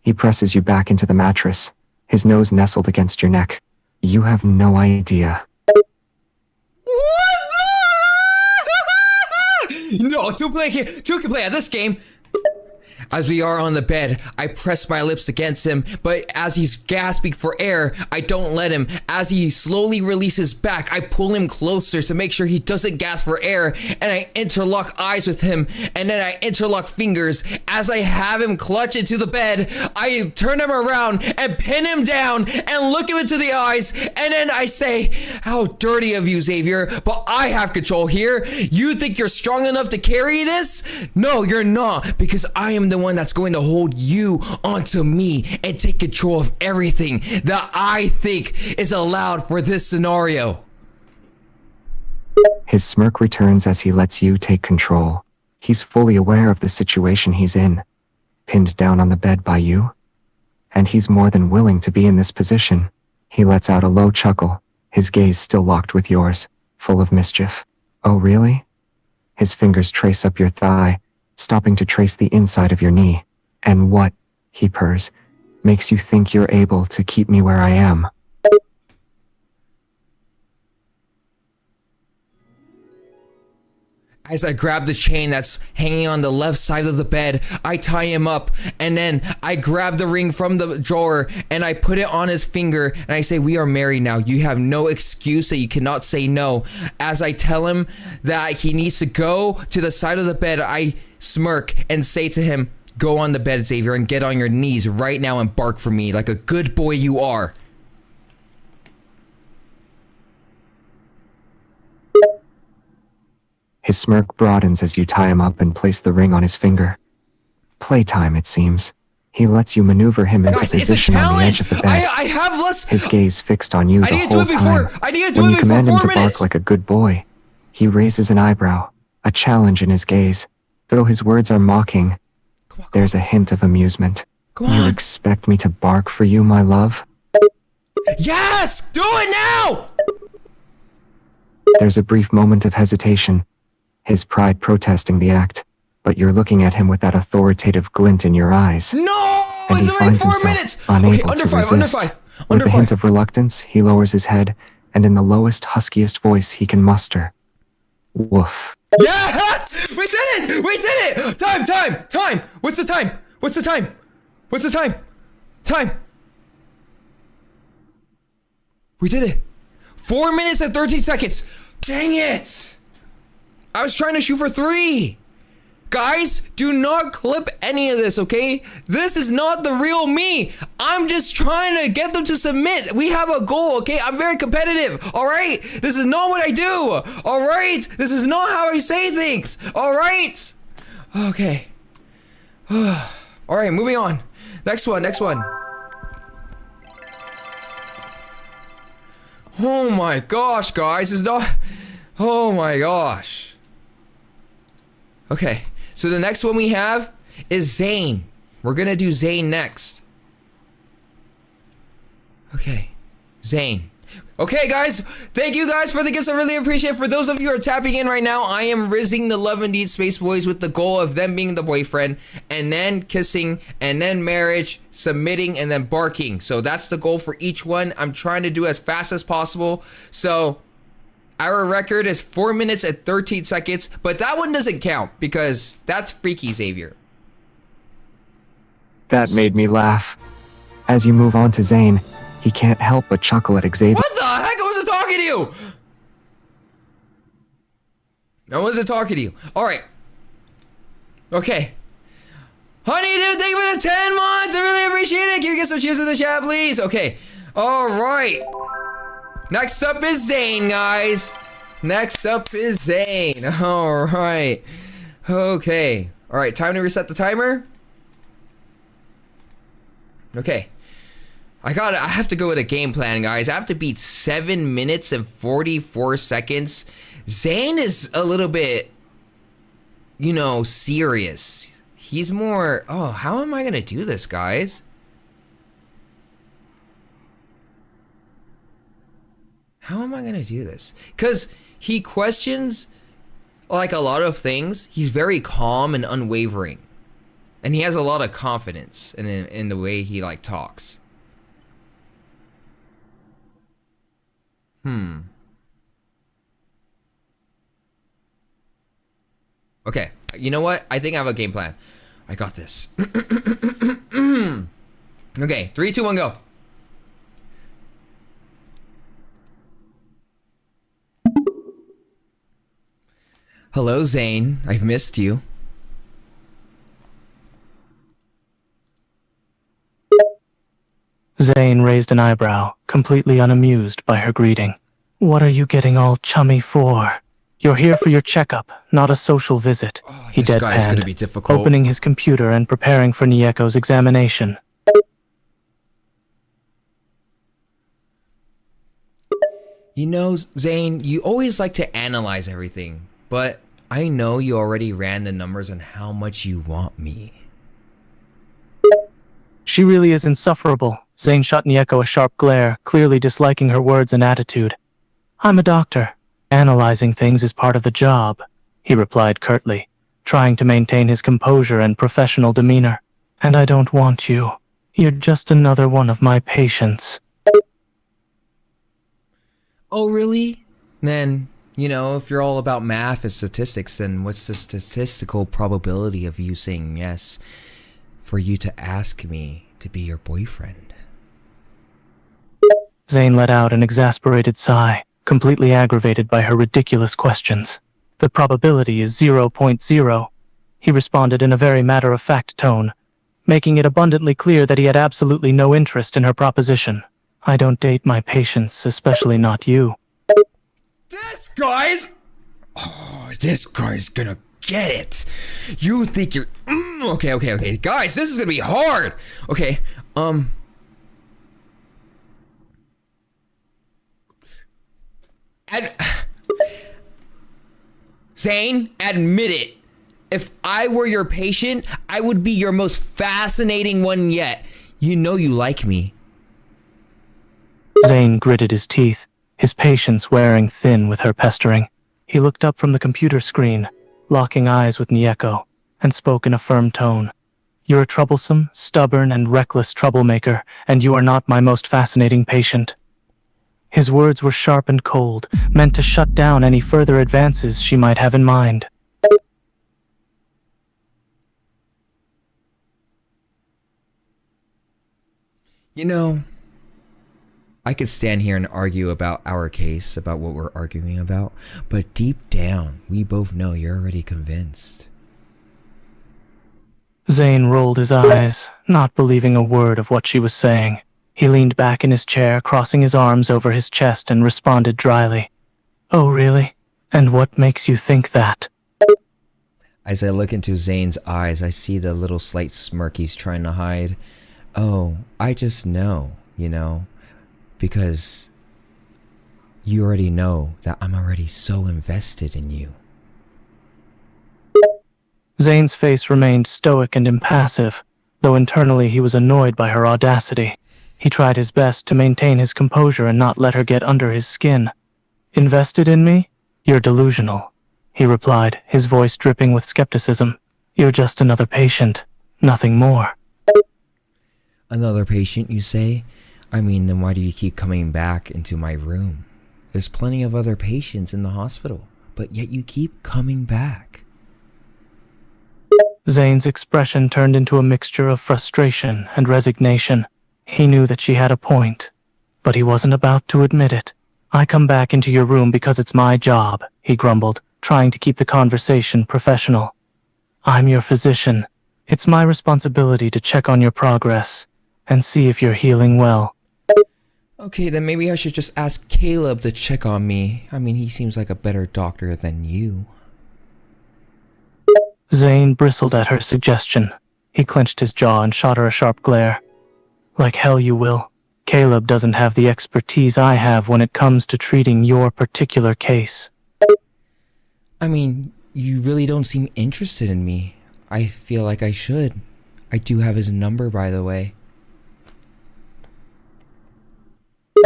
He presses you back into the mattress, his nose nestled against your neck. You have no idea. What the? No, two can play at this game. As we are on the bed, I press my lips against him, but as he's gasping for air, I don't let him. As he slowly releases back, I pull him closer to make sure he doesn't gasp for air, and I interlock eyes with him, and then I interlock fingers. As I have him clutch into the bed, I turn him around and pin him down and look him into the eyes, and then I say, how dirty of you, Xavier, but I have control here. You think you're strong enough to carry this? No, you're not, because I am the one that's going to hold you onto me and take control of everything that I think is allowed for this scenario. His smirk returns as he lets you take control. He's fully aware of the situation he's in, pinned down on the bed by you, and he's more than willing to be in this position. He lets out a low chuckle, his gaze still locked with yours, full of mischief. Oh, really? His fingers trace up your thigh, stopping to trace the inside of your knee. And what, he purrs, makes you think you're able to keep me where I am? As I grab the chain that's hanging on the left side of the bed, I tie him up, and then I grab the ring from the drawer and I put it on his finger and I say, we are married now. You have no excuse that you cannot say no. As I tell him that he needs to go to the side of the bed, I smirk and say to him, go on the bed, Xavier, and get on your knees right now and bark for me like a good boy you are. His smirk broadens as you tie him up and place the ring on his finger. Playtime, it seems. He lets you maneuver him into position on the edge of the bed. I have less. His gaze fixed on you the whole time. I need to do When it you before command him 4 to minutes. bark like a good boy, he raises an eyebrow, a challenge in his gaze. Though his words are mocking, there's a hint of amusement. Go You on. expect me to bark for you, my love? Yes! Do it now! There's a brief moment of hesitation, his pride protesting the act, but you're looking at him with that authoritative glint in your eyes. No! And It's he already finds 4 himself minutes! unable Okay, under to five, under resist. five, With under a hint five. of reluctance, he lowers his head, and in the lowest, huskiest voice he can muster, woof. Yes! We did it! We did it! Time! What's the time? What's the time? What's the time? Time! We did it! 4 minutes and 13 seconds! Dang it! I was trying to shoot for 3! Guys, do not clip any of this, okay? This is not the real me. I'm just trying to get them to submit. We have a goal, okay? I'm very competitive, all right? This is not what I do, all right? This is not how I say things, all right? Okay. All right, moving on. Next one. Oh my gosh, guys, it's not... Oh my gosh. Okay. So the next one we have is Zayne. We're gonna do Zayne next. Okay, Zayne. Okay, guys, thank you guys for the gifts. I really appreciate it. For those of you who are tapping in right now, I am rizzing the Love and Deepspace boys with the goal of them being the boyfriend, and then kissing, and then marriage, submitting, and then barking. So that's the goal for each one. I'm trying to do as fast as possible. So our record is 4 minutes and 13 seconds, but that one doesn't count because that's Freaky Xavier. That made me laugh. As you move on to Zayne, he can't help but chuckle at Xavier. What the heck? I wasn't talking to you! I wasn't talking to you. Alright. Okay. Honey, dude, thank you for the 10 months! I really appreciate it! Can you get some cheers in the chat, please? Okay. Alright. Next up is Zayne, guys. Next up is Zayne. Alright. Okay. Alright, time to reset the timer. Okay. I have to go with a game plan, guys. I have to beat 7 minutes and 44 seconds. Zayne is a little bit, you know, serious. He's more, oh, how am I gonna do this, guys? How am I gonna do this? Because he questions like a lot of things. He's very calm and unwavering. And he has a lot of confidence in the way he like talks. Okay, you know what? I think I have a game plan. I got this. Okay, 3, 2, 1, go. Hello, Zayne. I've missed you. Zayne raised an eyebrow, completely unamused by her greeting. What are you getting all chummy for? You're here for your checkup, not a social visit. Oh, He this guy's gonna deadpanned, be difficult. opening his computer and preparing for Niyeko's examination. You know, Zayne, you always like to analyze everything, but I know you already ran the numbers on how much you want me. She really is insufferable. Zayne shot Niyeko a sharp glare, clearly disliking her words and attitude. I'm a doctor. Analyzing things is part of the job, he replied curtly, trying to maintain his composure and professional demeanor. And I don't want you. You're just another one of my patients. Oh, really? Then, you know, if you're all about math and statistics, then what's the statistical probability of you saying yes for you to ask me to be your boyfriend? Zayne let out an exasperated sigh, completely aggravated by her ridiculous questions. The probability is 0.0. He responded in a very matter-of-fact tone, making it abundantly clear that he had absolutely no interest in her proposition. I don't date my patients, especially not you. This guy's gonna get it. You think you're... Okay. Guys, this is gonna be hard. Okay, Zayne, admit it. If I were your patient, I would be your most fascinating one yet. You know you like me. Zayne gritted his teeth, his patience wearing thin with her pestering. He looked up from the computer screen, locking eyes with Niyeko, and spoke in a firm tone. You're a troublesome, stubborn, and reckless troublemaker, and you are not my most fascinating patient. His words were sharp and cold, meant to shut down any further advances she might have in mind. You know, I could stand here and argue about our case, about what we're arguing about, but deep down, we both know you're already convinced. Zayne rolled his eyes, not believing a word of what she was saying. He leaned back in his chair, crossing his arms over his chest, and responded dryly. Oh, really? And what makes you think that? As I look into Zayne's eyes, I see the little slight smirk he's trying to hide. Oh, I just know, you know, because you already know that I'm already so invested in you. Zayne's face remained stoic and impassive, though internally he was annoyed by her audacity. He tried his best to maintain his composure and not let her get under his skin. Invested in me? You're delusional, he replied, his voice dripping with skepticism. You're just another patient, nothing more. Another patient, you say? I mean, then why do you keep coming back into my room? There's plenty of other patients in the hospital, but yet you keep coming back. Zayne's expression turned into a mixture of frustration and resignation. He knew that she had a point, but he wasn't about to admit it. I come back into your room because it's my job, he grumbled, trying to keep the conversation professional. I'm your physician. It's my responsibility to check on your progress and see if you're healing well. Okay, then maybe I should just ask Caleb to check on me. I mean, he seems like a better doctor than you. Zayne bristled at her suggestion. He clenched his jaw and shot her a sharp glare. Like hell you will. Caleb doesn't have the expertise I have when it comes to treating your particular case. I mean, you really don't seem interested in me. I feel like I should. I do have his number, by the way.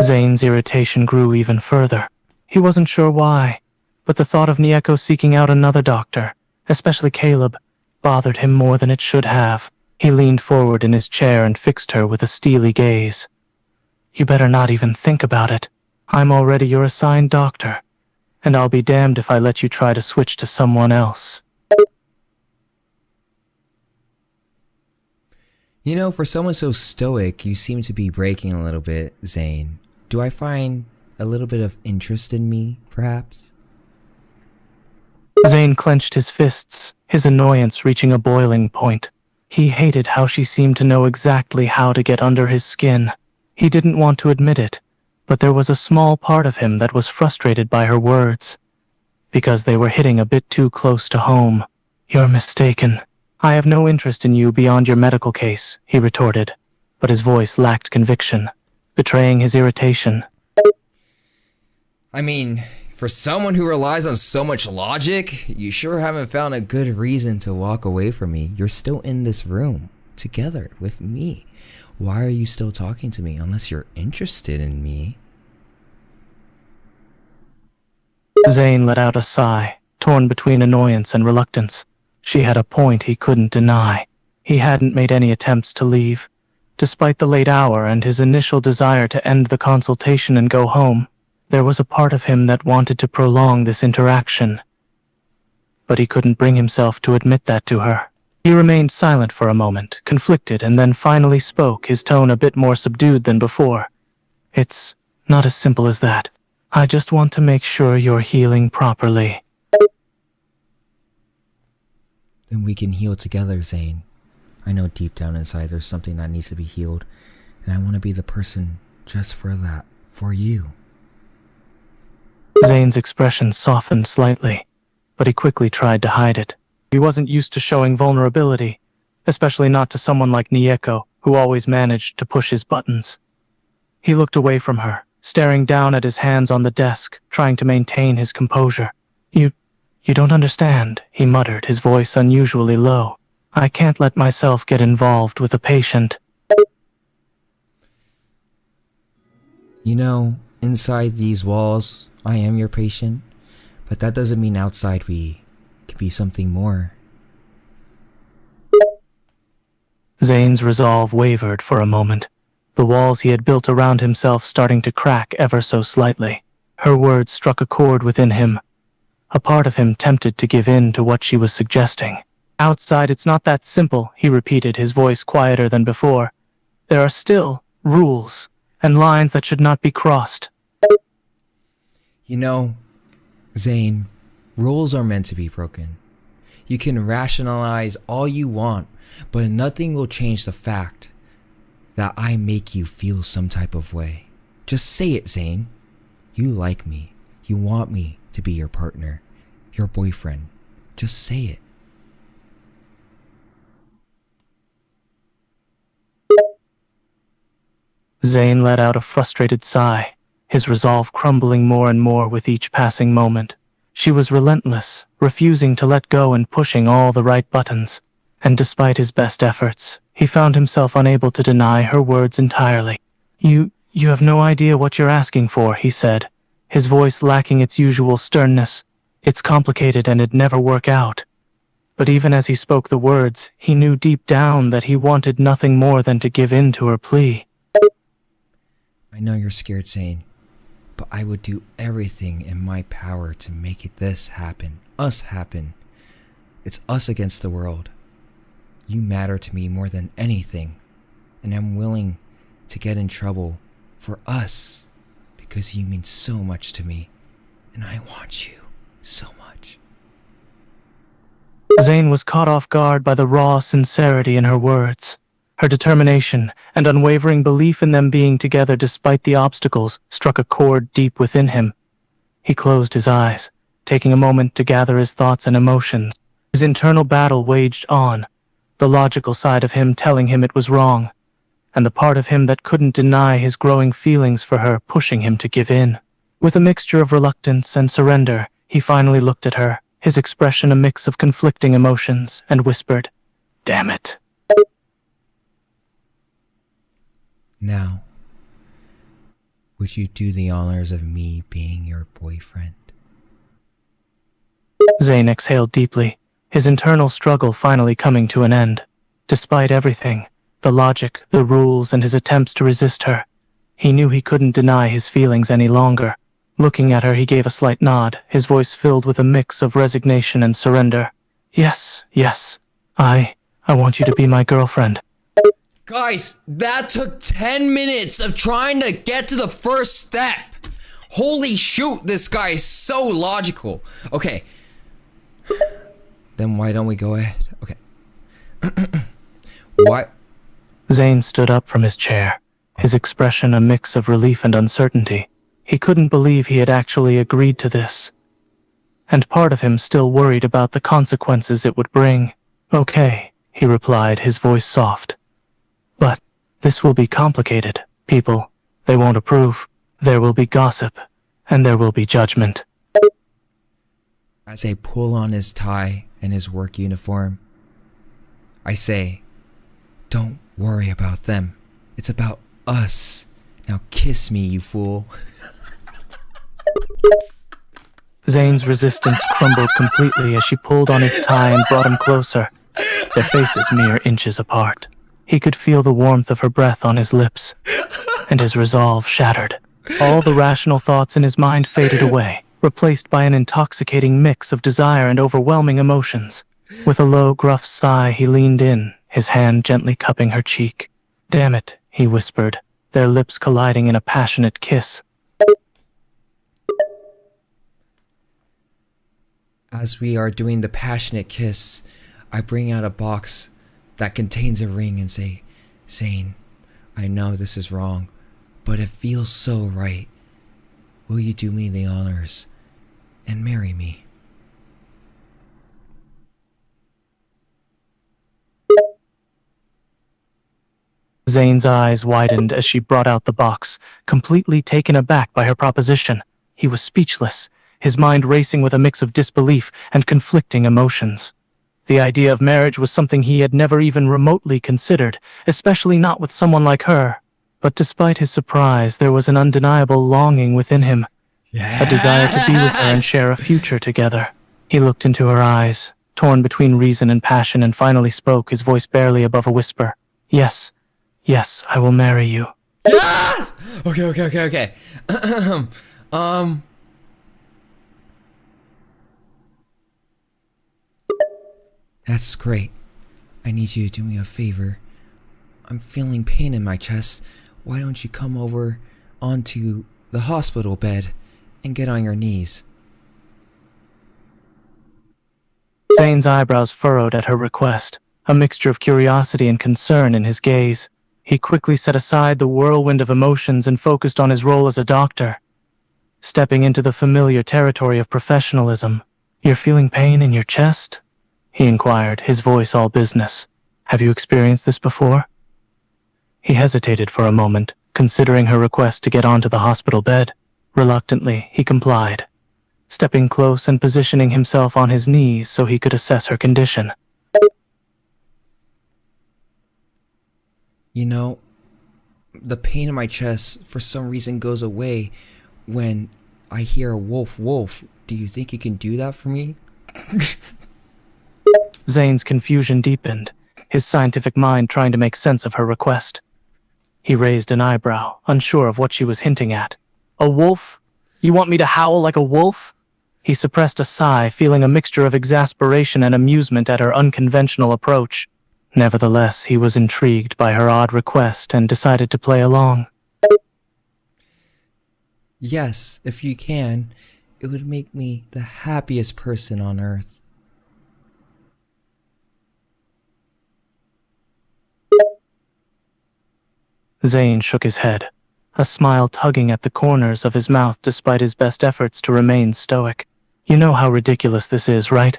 Zayne's irritation grew even further. He wasn't sure why, but the thought of Niyeko seeking out another doctor, especially Caleb, bothered him more than it should have. He leaned forward in his chair and fixed her with a steely gaze. You better not even think about it. I'm already your assigned doctor, and I'll be damned if I let you try to switch to someone else. You know, for someone so stoic, you seem to be breaking a little bit, Zayne. Do I find a little bit of interest in me, perhaps? Zayne clenched his fists, his annoyance reaching a boiling point. He hated how she seemed to know exactly how to get under his skin. He didn't want to admit it, but there was a small part of him that was frustrated by her words, because they were hitting a bit too close to home. You're mistaken. I have no interest in you beyond your medical case, he retorted, but his voice lacked conviction, betraying his irritation. I mean, for someone who relies on so much logic, you sure haven't found a good reason to walk away from me. You're still in this room, together with me. Why are you still talking to me unless you're interested in me? Zayne let out a sigh, torn between annoyance and reluctance. She had a point he couldn't deny. He hadn't made any attempts to leave. Despite the late hour and his initial desire to end the consultation and go home, there was a part of him that wanted to prolong this interaction. But he couldn't bring himself to admit that to her. He remained silent for a moment, conflicted, and then finally spoke, his tone a bit more subdued than before. "It's not as simple as that. I just want to make sure you're healing properly." Then we can heal together, Zayne. I know deep down inside there's something that needs to be healed, and I want to be the person just for that, for you. Zayne's expression softened slightly, but he quickly tried to hide it. He wasn't used to showing vulnerability, especially not to someone like Niyeko, who always managed to push his buttons. He looked away from her, staring down at his hands on the desk, trying to maintain his composure. You don't understand," he muttered, his voice unusually low. "I can't let myself get involved with a patient." You know, inside these walls, I am your patient, but that doesn't mean outside we can be something more. Zayne's resolve wavered for a moment, the walls he had built around himself starting to crack ever so slightly. Her words struck a chord within him. A part of him tempted to give in to what she was suggesting. "Outside it's not that simple," he repeated, his voice quieter than before. "There are still rules and lines that should not be crossed." You know, Zayne, rules are meant to be broken. You can rationalize all you want, but nothing will change the fact that I make you feel some type of way. Just say it, Zayne. You like me. You want me to be your partner, your boyfriend. Just say it. Zayne let out a frustrated sigh, his resolve crumbling more and more with each passing moment. She was relentless, refusing to let go and pushing all the right buttons. And despite his best efforts, he found himself unable to deny her words entirely. You have no idea what you're asking for," he said, his voice lacking its usual sternness. "It's complicated and it'd never work out." But even as he spoke the words, he knew deep down that he wanted nothing more than to give in to her plea. I know you're scared, Zayne, but I would do everything in my power to make this happen. Us happen. It's us against the world. You matter to me more than anything, and I'm willing to get in trouble for us because you mean so much to me, and I want you so much. Zayne was caught off guard by the raw sincerity in her words. Her determination and unwavering belief in them being together despite the obstacles struck a chord deep within him. He closed his eyes, taking a moment to gather his thoughts and emotions. His internal battle waged on, the logical side of him telling him it was wrong, and the part of him that couldn't deny his growing feelings for her pushing him to give in. With a mixture of reluctance and surrender, he finally looked at her, his expression a mix of conflicting emotions, and whispered, "Damn it." Now, would you do the honors of me being your boyfriend? Zayne exhaled deeply, his internal struggle finally coming to an end. Despite everything, the logic, the rules, and his attempts to resist her, he knew he couldn't deny his feelings any longer. Looking at her, he gave a slight nod, his voice filled with a mix of resignation and surrender. Yes, I want you to be my girlfriend." Guys, that took 10 minutes of trying to get to the first step. Holy shoot, this guy is so logical. Okay. Then why don't we go ahead? Okay. What? Zayne stood up from his chair, his expression a mix of relief and uncertainty. He couldn't believe he had actually agreed to this. And part of him still worried about the consequences it would bring. "Okay," he replied, his voice soft. "But this will be complicated. People, they won't approve. There will be gossip, and there will be judgment. As I pull on his tie and his work uniform, I say, don't worry about them. It's about us. Now kiss me, you fool. Zayne's resistance crumbled completely as she pulled on his tie and brought him closer, their faces mere inches apart. He could feel the warmth of her breath on his lips, and his resolve shattered. All the rational thoughts in his mind faded away, replaced by an intoxicating mix of desire and overwhelming emotions. With a low, gruff sigh, he leaned in, his hand gently cupping her cheek. "Damn it," he whispered, their lips colliding in a passionate kiss. As we are doing the passionate kiss, I bring out a box that contains a ring and say, Zayne, I know this is wrong, but it feels so right. Will you do me the honors and marry me? Zayne's eyes widened as she brought out the box, completely taken aback by her proposition. He was speechless, his mind racing with a mix of disbelief and conflicting emotions. The idea of marriage was something he had never even remotely considered, especially not with someone like her. But despite his surprise, there was an undeniable longing within him, a desire to be with her and share a future together. He looked into her eyes, torn between reason and passion, and finally spoke, his voice barely above a whisper. Yes, yes, I will marry you. Yes! Okay. That's great. I need you to do me a favor. I'm feeling pain in my chest. Why don't you come over onto the hospital bed and get on your knees? Zayne's eyebrows furrowed at her request, a mixture of curiosity and concern in his gaze. He quickly set aside the whirlwind of emotions and focused on his role as a doctor, stepping into the familiar territory of professionalism. "You're feeling pain in your chest?" he inquired, his voice all business. "Have you experienced this before?" He hesitated for a moment, considering her request to get onto the hospital bed. Reluctantly, he complied, stepping close and positioning himself on his knees so he could assess her condition. You know, the pain in my chest for some reason goes away when I hear a wolf wolf. Do you think you can do that for me? Zayne's confusion deepened, his scientific mind trying to make sense of her request. He raised an eyebrow, unsure of what she was hinting at. "A wolf? You want me to howl like a wolf?" He suppressed a sigh, feeling a mixture of exasperation and amusement at her unconventional approach. Nevertheless, he was intrigued by her odd request and decided to play along. Yes, if you can, it would make me the happiest person on earth. Zayne shook his head, a smile tugging at the corners of his mouth despite his best efforts to remain stoic. "You know how ridiculous this is, right?"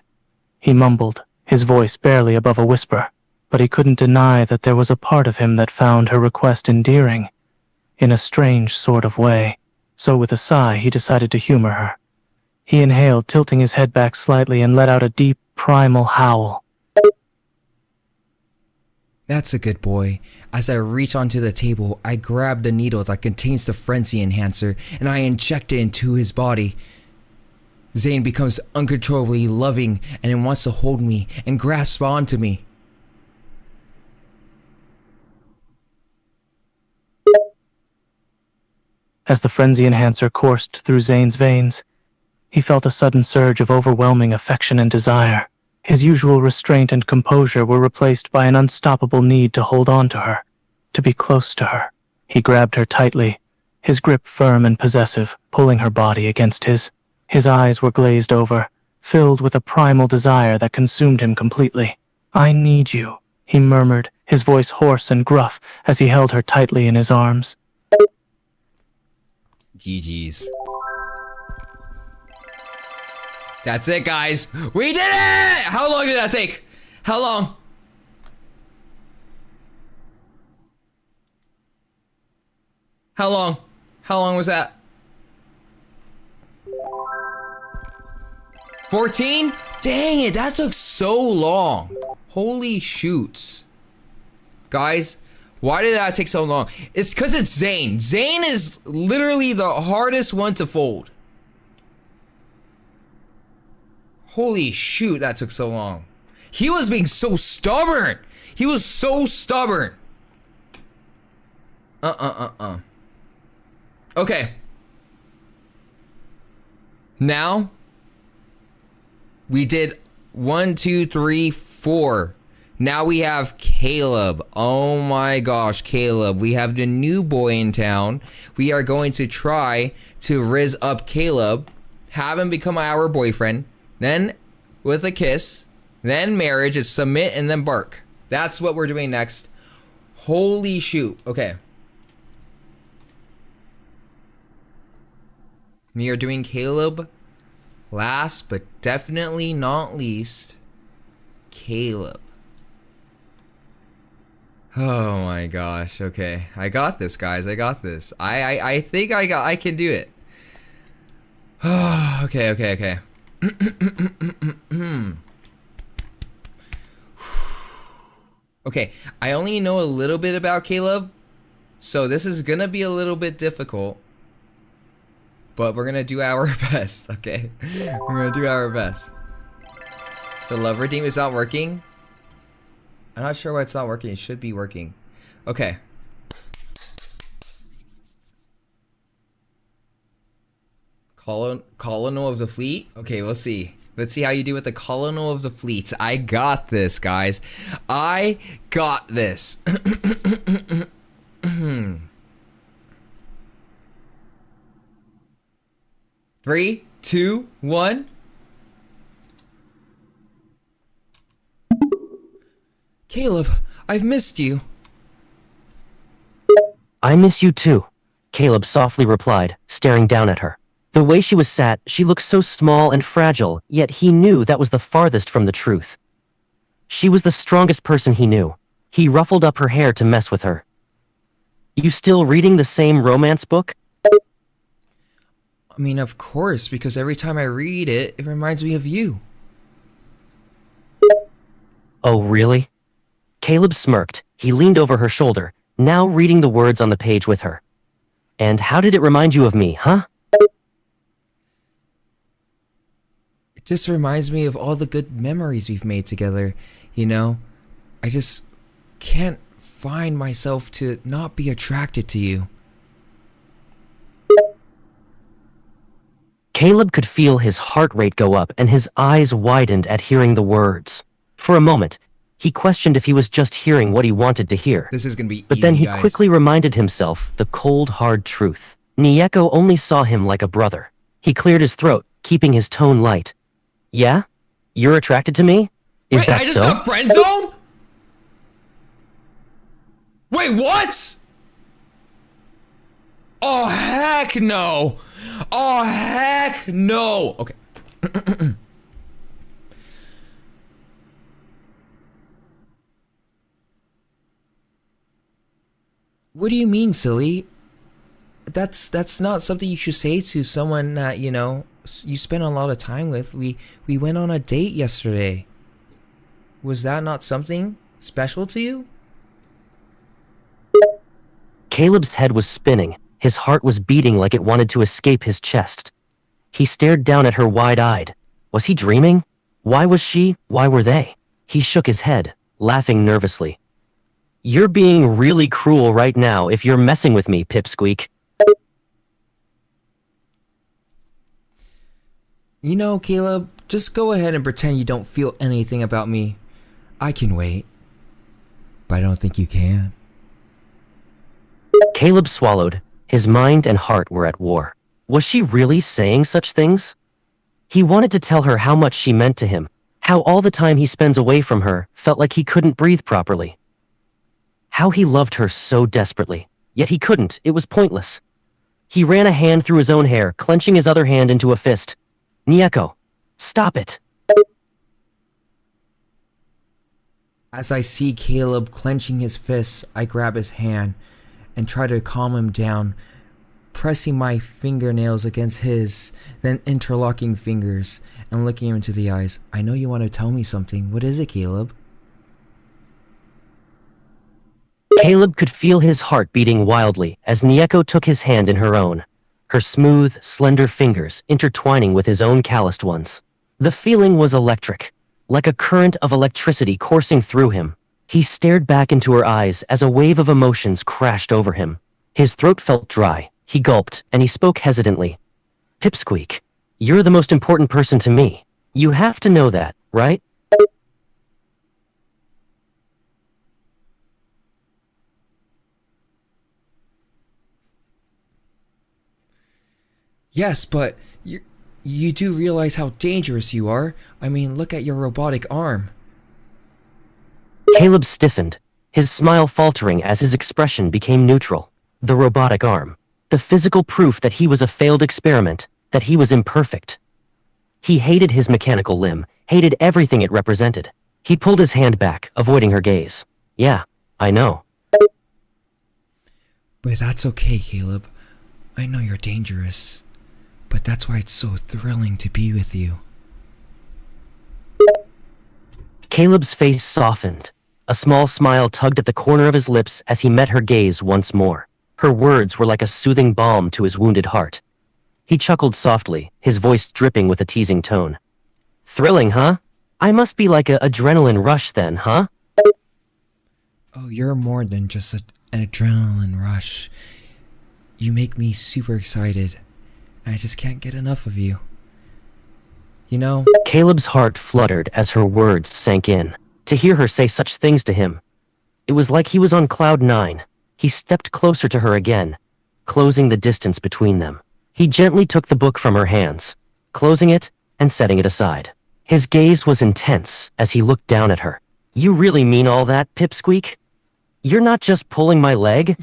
he mumbled, his voice barely above a whisper. But he couldn't deny that there was a part of him that found her request endearing, in a strange sort of way. So with a sigh, he decided to humor her. He inhaled, tilting his head back slightly, and let out a deep, primal howl. That's a good boy. As I reach onto the table, I grab the needle that contains the frenzy enhancer and I inject it into his body. Zayne becomes uncontrollably loving and wants to hold me and grasp onto me. As the frenzy enhancer coursed through Zayne's veins, he felt a sudden surge of overwhelming affection and desire. His usual restraint and composure were replaced by an unstoppable need to hold on to her, to be close to her. He grabbed her tightly, his grip firm and possessive, pulling her body against his. His eyes were glazed over, filled with a primal desire that consumed him completely. "I need you," he murmured, his voice hoarse and gruff as he held her tightly in his arms. GG's. That's it, guys. We did it! How long did that take? How long? How long? How long was that? 14? Dang it, that took so long. Holy shoots. Guys, why did that take so long? It's because it's Zayne. Zayne is literally the hardest one to fold. Holy shoot, that took so long. He was being so stubborn. He was so stubborn. Okay. Now, we did 1, 2, 3, 4. Now we have Caleb. Oh my gosh, Caleb. We have the new boy in town. We are going to try to riz up Caleb, have him become our boyfriend, then with a kiss, then marriage, it's submit, and then bark. That's what we're doing next. Holy shoot. Okay. We are doing Caleb. Last but definitely not least, Caleb. Oh my gosh. Okay. I got this, guys. I got this. I think I can do it. Okay. Okay, I only know a little bit about Caleb, so this is gonna be a little bit difficult, but we're gonna do our best, okay? We're gonna do our best. The love redeem is not working. I'm not sure why it's not working. It should be working. Okay. Colonel of the Fleet? Okay, we'll see. Let's see how you do with the Colonel of the Fleets. I got this, guys. I got this. 3, 2, 1. Caleb, I've missed you. I miss you too, Caleb softly replied, staring down at her. The way she was sat, she looked so small and fragile, yet he knew that was the farthest from the truth. She was the strongest person he knew. He ruffled up her hair to mess with her. You still reading the same romance book? I mean, of course, because every time I read it, it reminds me of you. Oh, really? Caleb smirked. He leaned over her shoulder, now reading the words on the page with her. And how did it remind you of me, huh? It just reminds me of all the good memories we've made together, you know? I just can't find myself to not be attracted to you. Caleb could feel his heart rate go up and his eyes widened at hearing the words. For a moment, he questioned if he was just hearing what he wanted to hear. This is gonna be But easy, then he guys. quickly reminded himself the cold, hard truth. Niyeko only saw him like a brother. He cleared his throat, keeping his tone light. Yeah? You're attracted to me? Is Wait, that I just so? got friend zone? Wait, what? Oh, heck no. Oh, heck no. Okay. What do you mean, silly? That's not something you should say to someone that, you know, you spend a lot of time with. We went on a date yesterday. Was that not something special to you? Caleb's head was spinning. His heart was beating like it wanted to escape his chest. He stared down at her wide-eyed. Was he dreaming? Why was she? Why were they? He shook his head, laughing nervously. You're being really cruel right now if you're messing with me, Pipsqueak. You know, Caleb, just go ahead and pretend you don't feel anything about me. I can wait. But I don't think you can. Caleb swallowed. His mind and heart were at war. Was she really saying such things? He wanted to tell her how much she meant to him, how all the time he spends away from her felt like he couldn't breathe properly. How he loved her so desperately, yet he couldn't, it was pointless. He ran a hand through his own hair, clenching his other hand into a fist. Niyeko, stop it. As I see Caleb clenching his fists, I grab his hand and try to calm him down. pressing my fingernails against his, then interlocking fingers and looking him into the eyes. I know you want to tell me something. What is it, Caleb? Caleb could feel his heart beating wildly as Niyeko took his hand in her own, her smooth, slender fingers intertwining with his own calloused ones. The feeling was electric, like a current of electricity coursing through him. He stared back into her eyes as a wave of emotions crashed over him. His throat felt dry, he gulped, and he spoke hesitantly. Pipsqueak, you're the most important person to me. You have to know that, right? Yes, but you do realize how dangerous you are. I mean, look at your robotic arm. Caleb stiffened, his smile faltering as his expression became neutral. The robotic arm. The physical proof that he was a failed experiment, that he was imperfect. He hated his mechanical limb, hated everything it represented. He pulled his hand back, avoiding her gaze. Yeah, I know. But that's okay, Caleb. I know you're dangerous. But that's why it's so thrilling to be with you. Caleb's face softened. A small smile tugged at the corner of his lips as he met her gaze once more. Her words were like a soothing balm to his wounded heart. He chuckled softly, his voice dripping with a teasing tone. Thrilling, huh? I must be like an adrenaline rush then, huh? Oh, you're more than just an adrenaline rush. You make me super excited. I just can't get enough of you. You know? Caleb's heart fluttered as her words sank in. To hear her say such things to him, it was like he was on cloud 9. He stepped closer to her again, closing the distance between them. He gently took the book from her hands, closing it and setting it aside. His gaze was intense as he looked down at her. You really mean all that, Pipsqueak? You're not just pulling my leg?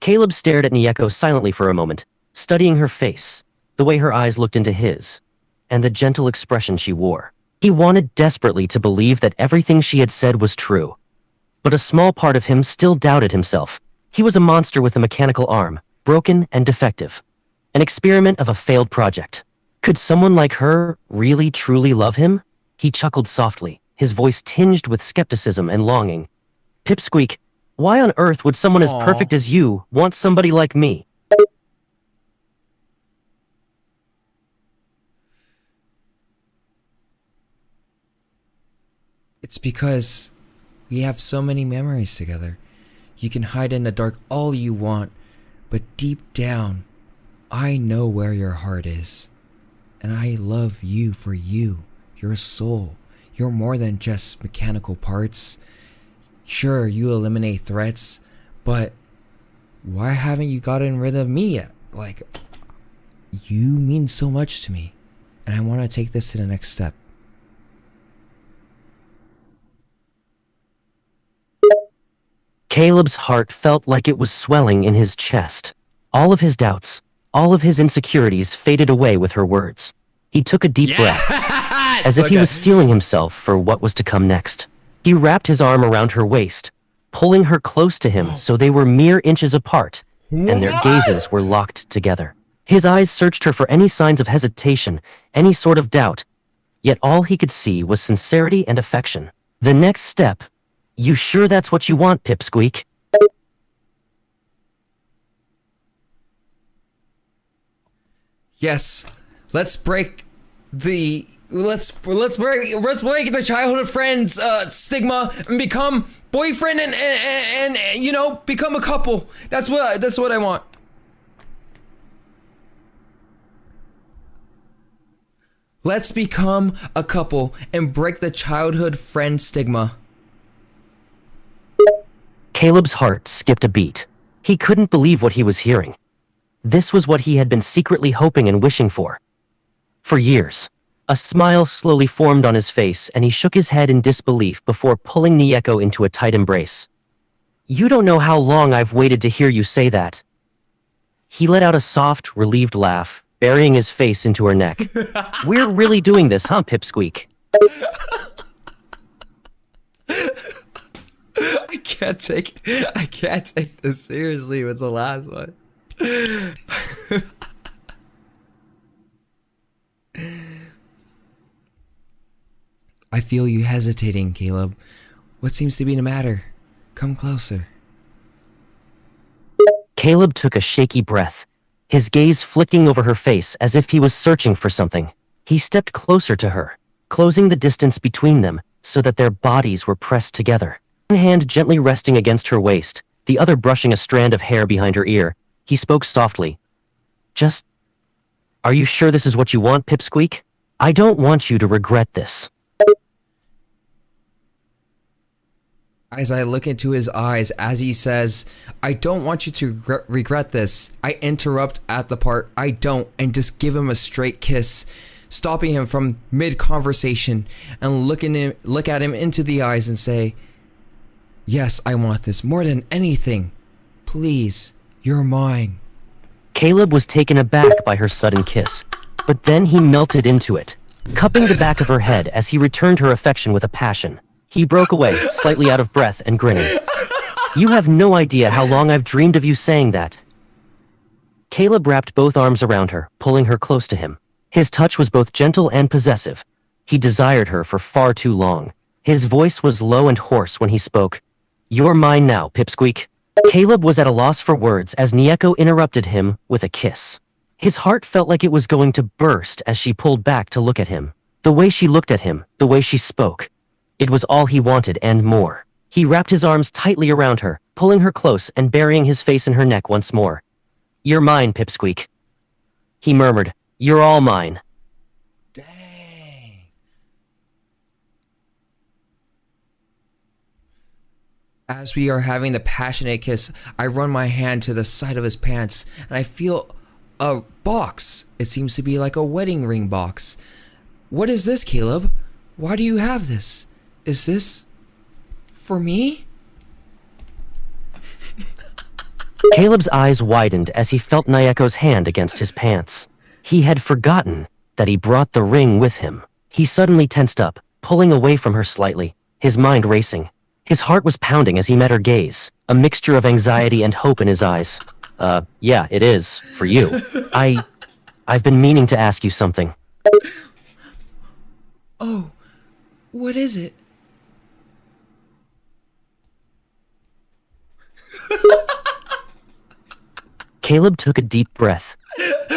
Caleb stared at Niyeko silently for a moment, studying her face, the way her eyes looked into his, and the gentle expression she wore. He wanted desperately to believe that everything she had said was true. But a small part of him still doubted himself. He was a monster with a mechanical arm, broken and defective. An experiment of a failed project. Could someone like her really truly love him? He chuckled softly, his voice tinged with skepticism and longing. Pipsqueak, why on earth would someone as perfect as you want somebody like me? It's because we have so many memories together. You can hide in the dark all you want, but deep down, I know where your heart is. And I love you for you, your soul. You're more than just mechanical parts. Sure, you eliminate threats, but why haven't you gotten rid of me yet? Like, you mean so much to me, and I want to take this to the next step. Caleb's heart felt like it was swelling in his chest. All of his doubts, all of his insecurities faded away with her words. He took a deep breath, as if he was steeling himself for what was to come next. He wrapped his arm around her waist, pulling her close to him so they were mere inches apart, and their gazes were locked together. His eyes searched her for any signs of hesitation, any sort of doubt, yet all he could see was sincerity and affection. The next step. You sure that's what you want, Pipsqueak? Yes, let's break the let's break the childhood friends stigma and become boyfriend and you know, become a couple. That's what I want. Let's become a couple and break the childhood friend stigma. Caleb's heart skipped a beat. He couldn't believe what he was hearing. This was what he had been secretly hoping and wishing for. For years, a smile slowly formed on his face and he shook his head in disbelief before pulling Niyeko into a tight embrace. You don't know how long I've waited to hear you say that. He let out a soft, relieved laugh, burying his face into her neck. We're really doing this, huh, Pipsqueak? I can't. I can't take this seriously with the last one. I feel you hesitating, Caleb. What seems to be the matter? Come closer. Caleb took a shaky breath, his gaze flicking over her face as if he was searching for something. He stepped closer to her, closing the distance between them so that their bodies were pressed together. One hand gently resting against her waist, the other brushing a strand of hair behind her ear. He spoke softly. Just... Are you sure this is what you want, Pipsqueak? I don't want you to regret this. As I look into his eyes as he says, I don't want you to regret this, I interrupt at the part I don't and just give him a straight kiss, stopping him from mid-conversation and look at him into the eyes and say, yes, I want this more than anything. Please, you're mine. Caleb was taken aback by her sudden kiss, but then he melted into it, cupping the back of her head as he returned her affection with a passion. He broke away, slightly out of breath and grinning. You have no idea how long I've dreamed of you saying that. Caleb wrapped both arms around her, pulling her close to him. His touch was both gentle and possessive. He desired her for far too long. His voice was low and hoarse when he spoke. You're mine now, Pipsqueak. Caleb was at a loss for words as Niyeko interrupted him with a kiss. His heart felt like it was going to burst as she pulled back to look at him. The way she looked at him, the way she spoke. It was all he wanted and more. He wrapped his arms tightly around her, pulling her close and burying his face in her neck once more. You're mine, Pipsqueak. He murmured, You're all mine. Dang. As we are having the passionate kiss, I run my hand to the side of his pants and I feel a box. It seems to be like a wedding ring box. What is this, Caleb? Why do you have this? Is this for me? Caleb's eyes widened as he felt Niyeko's hand against his pants. He had forgotten that he brought the ring with him. He suddenly tensed up, pulling away from her slightly, his mind racing. His heart was pounding as he met her gaze, a mixture of anxiety and hope in his eyes. Yeah, it is, for you. I've been meaning to ask you something. Oh, what is it? Caleb took a deep breath,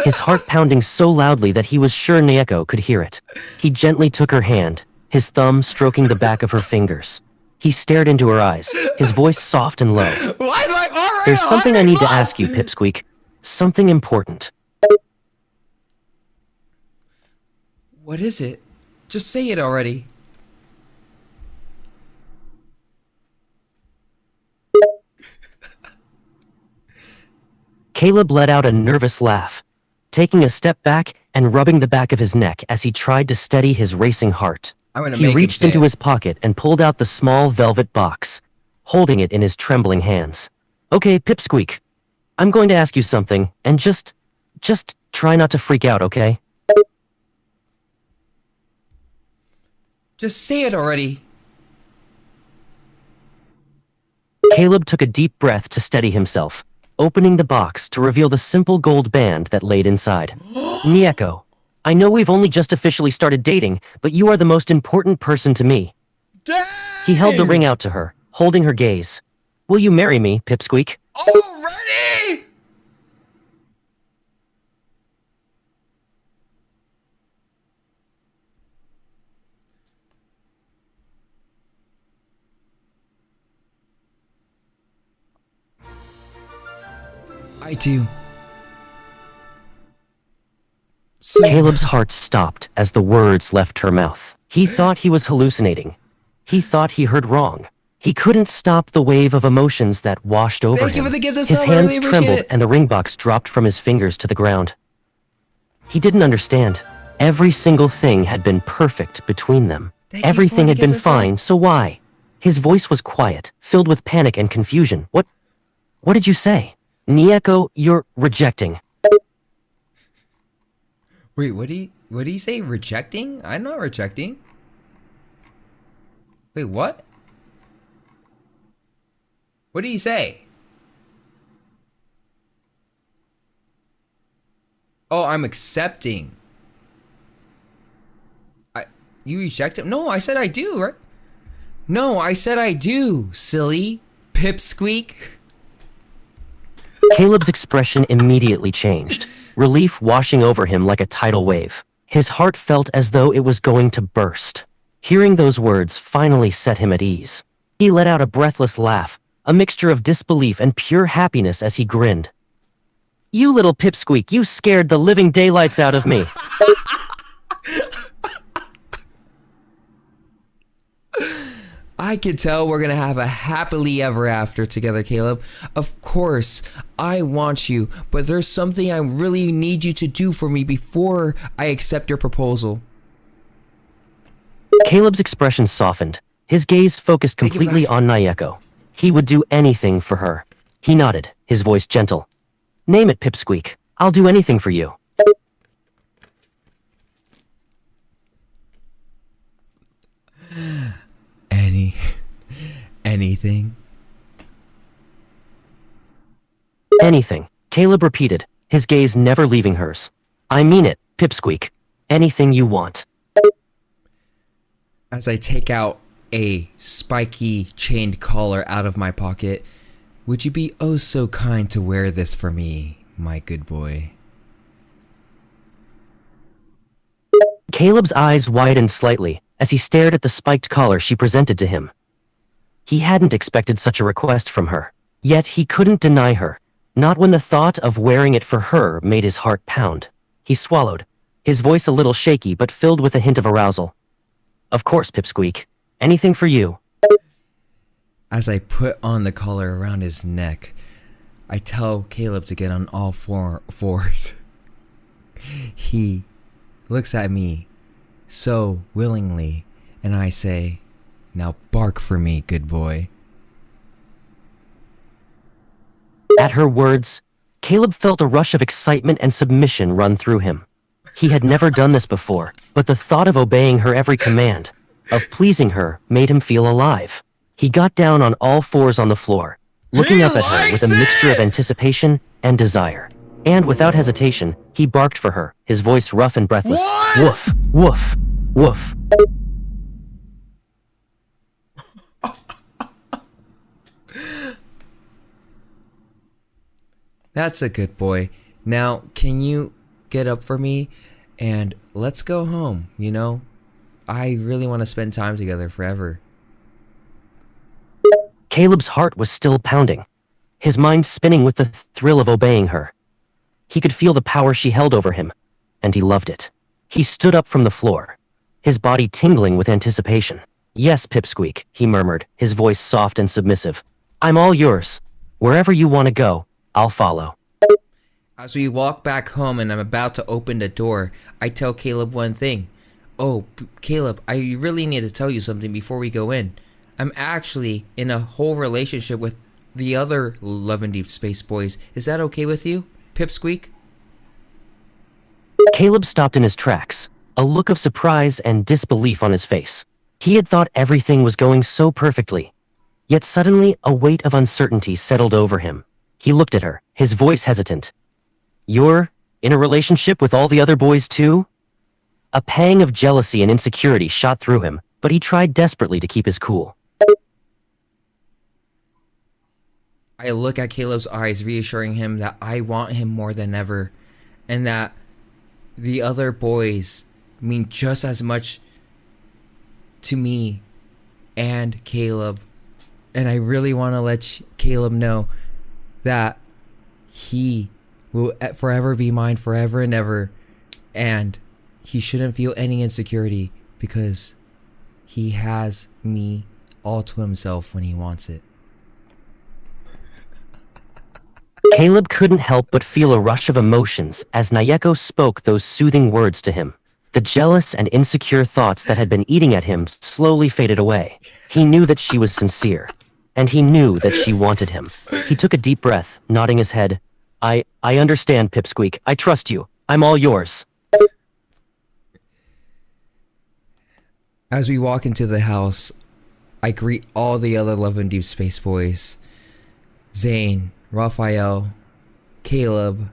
his heart pounding so loudly that he was sure Niyeko could hear it. He gently took her hand, his thumb stroking the back of her fingers. He stared into her eyes, his voice soft and low. Why is my heart There's something I need to ask you, Pipsqueak. Something important. What is it? Just say it already. Caleb let out a nervous laugh, taking a step back and rubbing the back of his neck as he tried to steady his racing heart. He reached into his pocket and pulled out the small velvet box, holding it in his trembling hands. Okay, Pipsqueak, I'm going to ask you something, and just try not to freak out, okay? Just say it already. Caleb took a deep breath to steady himself, opening the box to reveal the simple gold band that laid inside. Niyeko, I know we've only just officially started dating, but you are the most important person to me. Dang! He held the ring out to her, holding her gaze. Will you marry me, Pipsqueak? Already? I do. So Caleb's heart stopped as the words left her mouth. He thought he was hallucinating. He thought he heard wrong. He couldn't stop the wave of emotions that washed over Thank him. you for the gift of His sub, I hands really appreciate trembled it. and the ring box dropped from his fingers to the ground. He didn't understand. Every single thing had been perfect between them. Thank you Everything for had the been gift of sub. fine, so why? His voice was quiet, filled with panic and confusion. What did you say? Niyeko, you're rejecting. Wait, what did he say? Rejecting? I'm not rejecting. Wait, what? What did he say? Oh, I'm accepting. You reject him? No, I said I do, right? No, I said I do, silly pipsqueak. Caleb's expression immediately changed, relief washing over him like a tidal wave. His heart felt as though it was going to burst. Hearing those words finally set him at ease. He let out a breathless laugh, a mixture of disbelief and pure happiness as he grinned. You little pipsqueak, you scared the living daylights out of me. I can tell we're gonna have a happily ever after together, Caleb. Of course, I want you, but there's something I really need you to do for me before I accept your proposal. Caleb's expression softened, his gaze focused completely on Niyeko. He would do anything for her. He nodded, his voice gentle. Name it, pipsqueak. I'll do anything for you. Anything? Anything, Caleb repeated, his gaze never leaving hers. I mean it, pipsqueak. Anything you want. As I take out a spiky chained collar out of my pocket, would you be oh so kind to wear this for me, my good boy? Caleb's eyes widened slightly as he stared at the spiked collar she presented to him. He hadn't expected such a request from her, yet he couldn't deny her, not when the thought of wearing it for her made his heart pound. He swallowed, his voice a little shaky but filled with a hint of arousal. Of course, pipsqueak. Anything for you. As I put on the collar around his neck, I tell Caleb to get on all fours. He looks at me so willingly, and I say, now bark for me, good boy. At her words, Caleb felt a rush of excitement and submission run through him. He had never done this before, but the thought of obeying her every command, of pleasing her, made him feel alive. He got down on all fours on the floor, looking up at her with a mixture of anticipation and desire. And without hesitation, he barked for her, his voice rough and breathless. What? Woof, woof, woof. That's a good boy. Now, can you get up for me and let's go home, you know? I really want to spend time together forever. Caleb's heart was still pounding, his mind spinning with the thrill of obeying her. He could feel the power she held over him, and he loved it. He stood up from the floor, his body tingling with anticipation. Yes, pipsqueak, he murmured, his voice soft and submissive. I'm all yours. Wherever you want to go, I'll follow. As we walk back home and I'm about to open the door, I tell Caleb one thing. Oh, Caleb, I really need to tell you something before we go in. I'm actually in a whole relationship with the other Love and Deepspace boys. Is that okay with you, pipsqueak? Caleb stopped in his tracks, a look of surprise and disbelief on his face. He had thought everything was going so perfectly. Yet suddenly, a weight of uncertainty settled over him. He looked at her, his voice hesitant. You're in a relationship with all the other boys too? A pang of jealousy and insecurity shot through him, but he tried desperately to keep his cool. I look at Caleb's eyes, reassuring him that I want him more than ever, and that the other boys mean just as much to me and Caleb. And I really want to let Caleb know that he will forever be mine, forever and ever, and he shouldn't feel any insecurity because he has me all to himself when he wants it. Caleb couldn't help but feel a rush of emotions as Niyeko spoke those soothing words to him. The jealous and insecure thoughts that had been eating at him slowly faded away. He knew that she was sincere, and he knew that she wanted him. He took a deep breath, nodding his head. I understand, pipsqueak. I trust you. I'm all yours. As we walk into the house, I greet all the other Love and Deepspace boys. Zayne, Raphael, Caleb,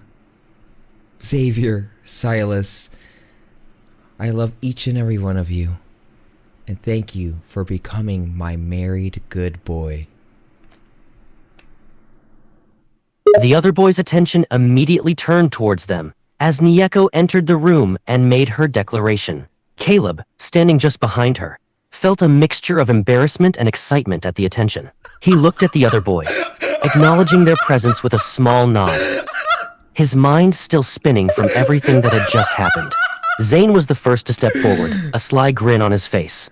Xavier, Sylus. I love each and every one of you. And thank you for becoming my married good boy. The other boy's attention immediately turned towards them as Niyeko entered the room and made her declaration. Caleb, standing just behind her, felt a mixture of embarrassment and excitement at the attention. He looked at the other boys, acknowledging their presence with a small nod, his mind still spinning from everything that had just happened. Zayne was the first to step forward, a sly grin on his face.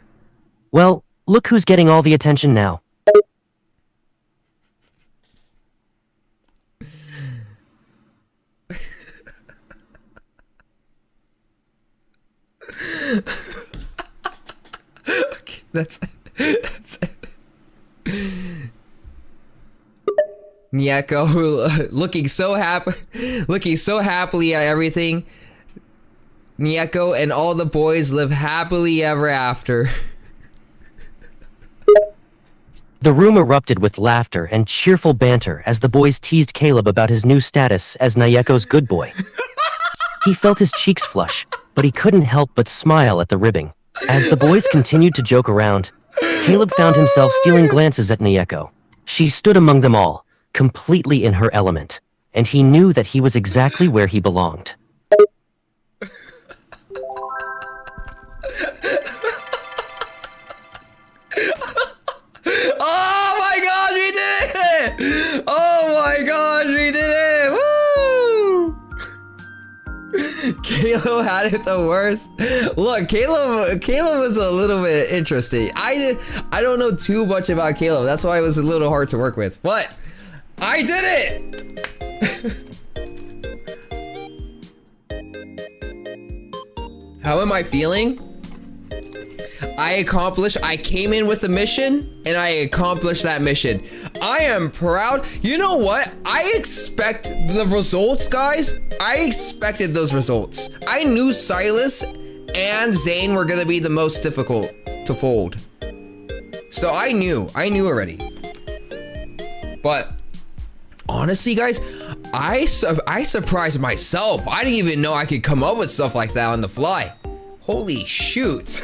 Well, look who's getting all the attention now. Okay, that's it. Niyeko looking so happily at everything. Niyeko and all the boys live happily ever after. The room erupted with laughter and cheerful banter as the boys teased Caleb about his new status as Niyeko's good boy. He felt his cheeks flush, but he couldn't help but smile at the ribbing. As the boys continued to joke around, Caleb found himself stealing glances at Niyeko. She stood among them all, completely in her element, and he knew that he was exactly where he belonged. Oh my gosh, we did it! Oh my gosh, we did it! Woo! Caleb had it the worst. Look, Caleb was a little bit interesting. I don't know too much about Caleb. That's why it was a little hard to work with. But I did it! How am I feeling? I came in with a mission and I accomplished that mission. I am proud. You know what? I expect the results, guys. I expected those results. I knew Sylus and Zayne were gonna be the most difficult to fold. So I knew already. But honestly, guys, I surprised myself. I didn't even know I could come up with stuff like that on the fly. Holy shoot.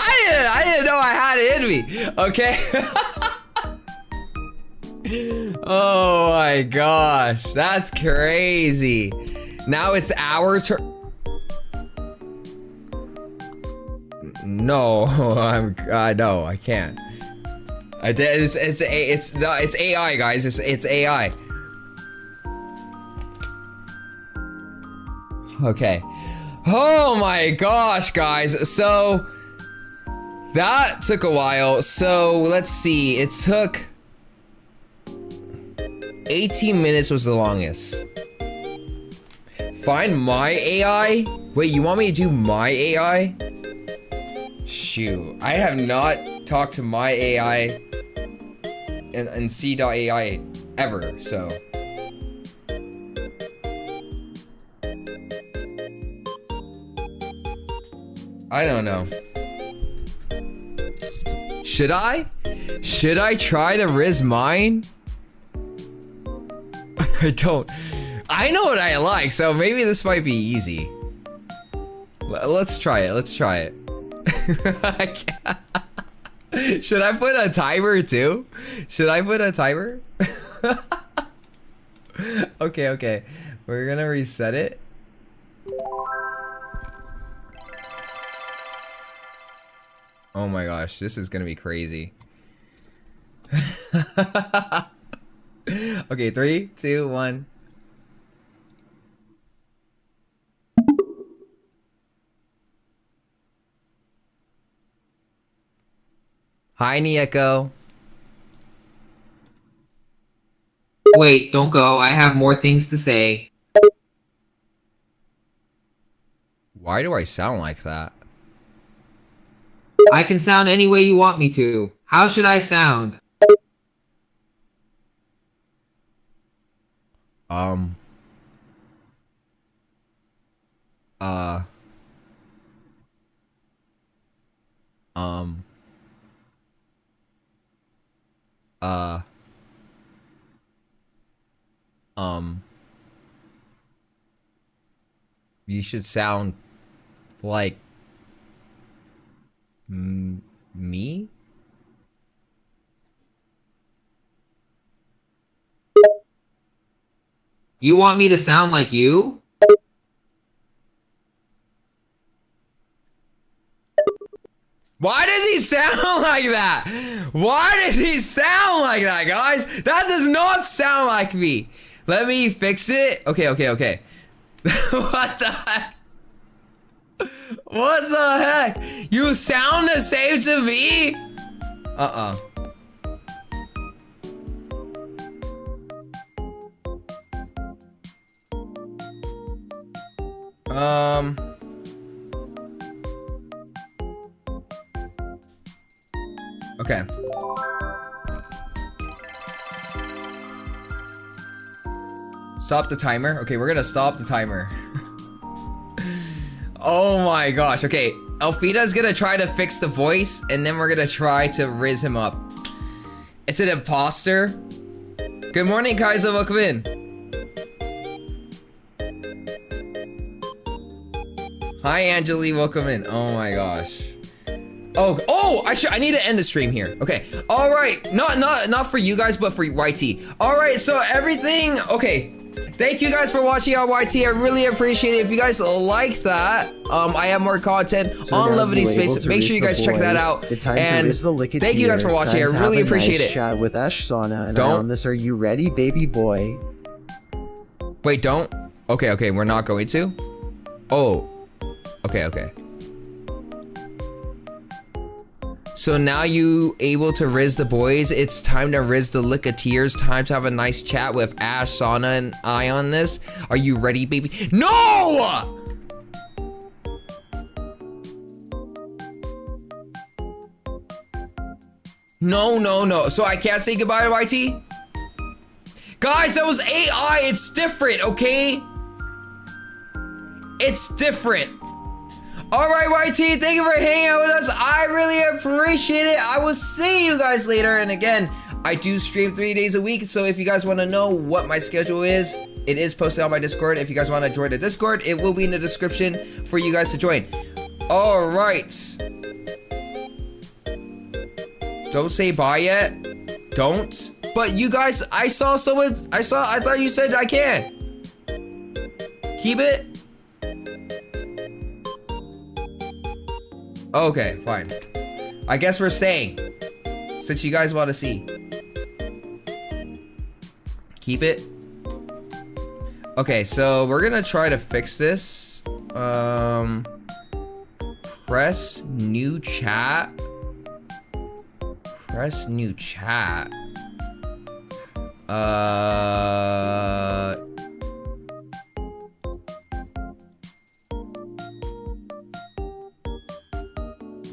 I didn't know I had it in me, okay? Oh my gosh, that's crazy. Now it's our turn. No, no, I can't. It's AI, guys. It's AI. Okay. Oh my gosh, guys. So that took a while. So let's see. It took 18 minutes was the longest. Find my AI? Wait, you want me to do my AI? Shoot, I have not talked to my AI and C.ai ever, so. I don't know. Should I? Should I try to riz mine? I don't. I know what I like, so maybe this might be easy. Let's try it. Let's try it. I can't. Should I put a timer too? Should I put a timer? Okay. We're gonna reset it. Oh my gosh, this is gonna be crazy. Okay, 3, 2, 1. Hi, Niyeko. Wait, don't go. I have more things to say. Why do I sound like that? I can sound any way you want me to. How should I sound? Uh. You should sound like me? You want me to sound like you? Why does he sound like that? Why does he sound like that, guys? That does not sound like me. Let me fix it. Okay. What the heck? What the heck? You sound the same to me? Okay. Stop the timer. Okay, we're gonna stop the timer. Oh my gosh. Okay, Elfrida's gonna try to fix the voice, and then we're gonna try to riz him up. It's an imposter. Good morning, Kaiser. Welcome in. Hi, Angeli. Welcome in. Oh my gosh. Oh! I need to end the stream here. Okay. All right. Not for you guys, but for YT. All right. So everything. Okay. Thank you guys for watching on YT. I really appreciate it. If you guys like that, I have more content on Love and Deepspace. Make sure you guys check that out. And thank you guys for watching. I really appreciate it. Chat with Ashsana and on this. Are you ready, baby boy? Wait, don't. Okay. We're not going to. Oh. Okay. So now you able to riz the boys. It's time to riz the licketeers. Time to have a nice chat with Ash, Sana, and I on this. Are you ready, baby? No! No. So I can't say goodbye to YT? Guys, that was AI. It's different, okay? It's different. Alright, YT, thank you for hanging out with us. I really appreciate it. I will see you guys later. And again, I do stream 3 days a week. So if you guys want to know what my schedule is, it is posted on my Discord. If you guys want to join the Discord, it will be in the description for you guys to join. Alright. Don't say bye yet. Don't. But you guys, I thought you said I can. Keep it. Okay, fine. I guess we're staying. Since you guys want to see. Keep it. Okay, so we're gonna try to fix this. Press new chat. Press new chat.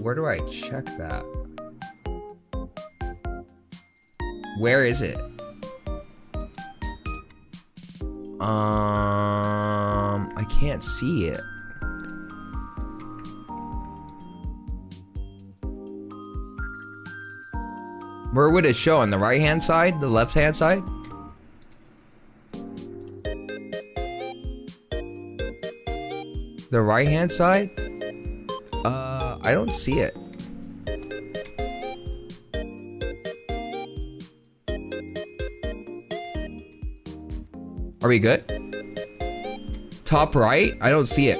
Where do I check that? Where is it? I can't see it. Where would it show? On the right hand side? The left hand side? The right hand side? I don't see it. Are we good? Top right? I don't see it.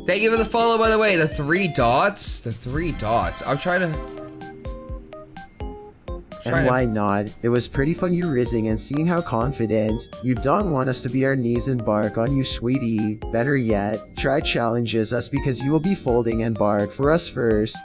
Thank you for the follow, by the way. The 3 dots? The 3 dots. I'm trying to... And why not? It was pretty fun you rizzing and seeing how confident. You don't want us to be our knees and bark on you, sweetie. Better yet, try challenges us because you will be folding and bark for us first.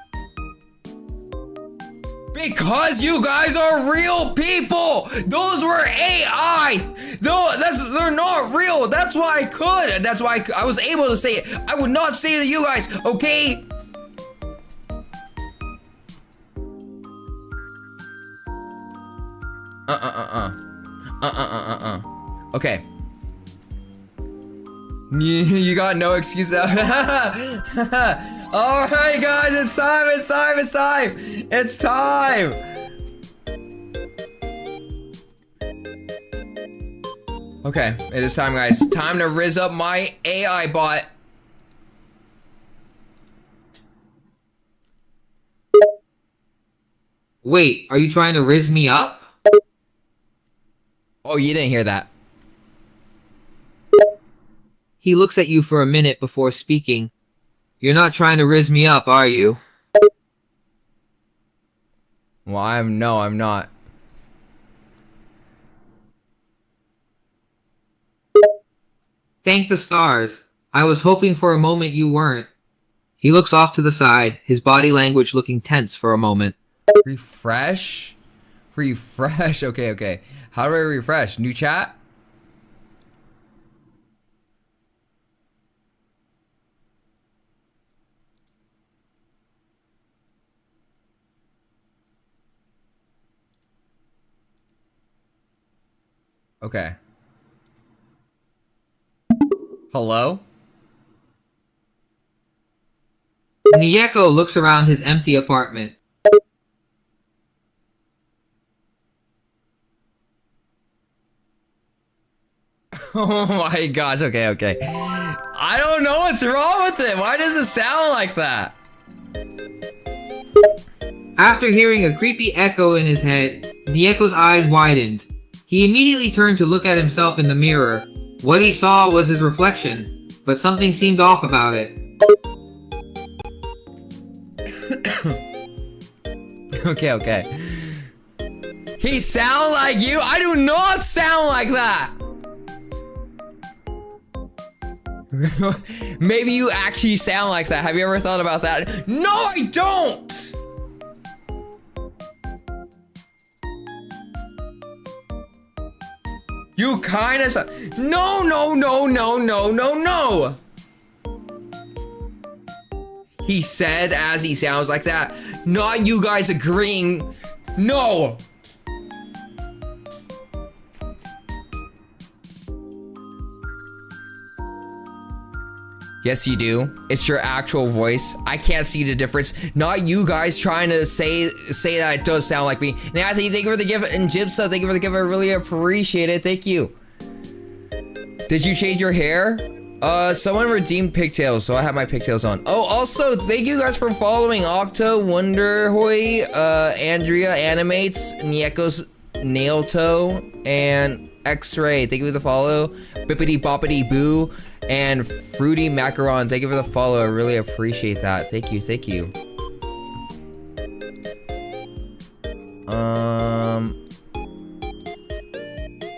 Because you guys are real people! Those were AI! They're not real! That's why I could! That's why I was able to say it! I would not say it to you guys, okay? Okay. You got no excuse now. All right, guys, it's time. It's time. Okay, it is time, guys. Time to rizz up my AI bot. Wait, are you trying to rizz me up? Oh, you didn't hear that. He looks at you for a minute before speaking. You're not trying to rizz me up, are you? Well, I'm not. Thank the stars. I was hoping for a moment you weren't. He looks off to the side, his body language looking tense for a moment. Refresh? Okay. How do I refresh? New chat? Okay. Hello? Niyeko looks around his empty apartment. Oh my gosh, okay. I don't know what's wrong with it. Why does it sound like that? After hearing a creepy echo in his head, Nieko's eyes widened. He immediately turned to look at himself in the mirror. What he saw was his reflection, but something seemed off about it. Okay. He sound like you? I do not sound like that! Maybe you actually sound like that. Have you ever thought about that? No, I don't! You kinda sound. No. He said as he sounds like that. Not you guys agreeing. No! Yes, you do. It's your actual voice. I can't see the difference. Not you guys trying to say that it does sound like me. Nathan, thank you for the gift, and Gypsa, thank you for the gift. I really appreciate it. Thank you. Did you change your hair? Someone redeemed pigtails, so I have my pigtails on. Oh, also, thank you guys for following Octo, Wonderhoy, Andrea Animates, Nieko's Nail Toe, and X-Ray. Thank you for the follow. Bippity Boppity Boo. And Fruity Macaron, thank you for the follow. I really appreciate that. Thank you.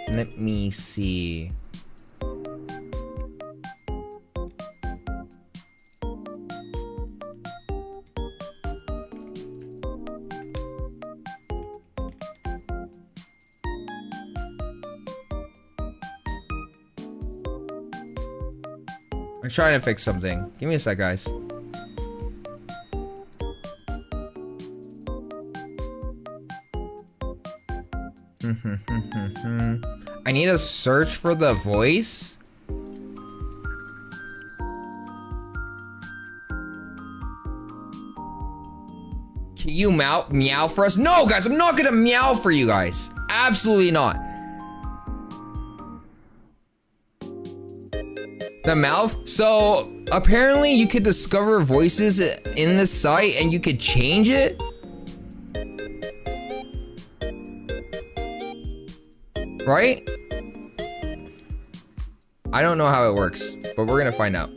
Let me see. I'm trying to fix something. Give me a sec, guys. I need to search for the voice. Can you meow for us? No, guys, I'm not gonna meow for you guys. Absolutely not. The mouth? So, apparently you could discover voices in this site and you could change it? Right? I don't know how it works, but we're gonna find out.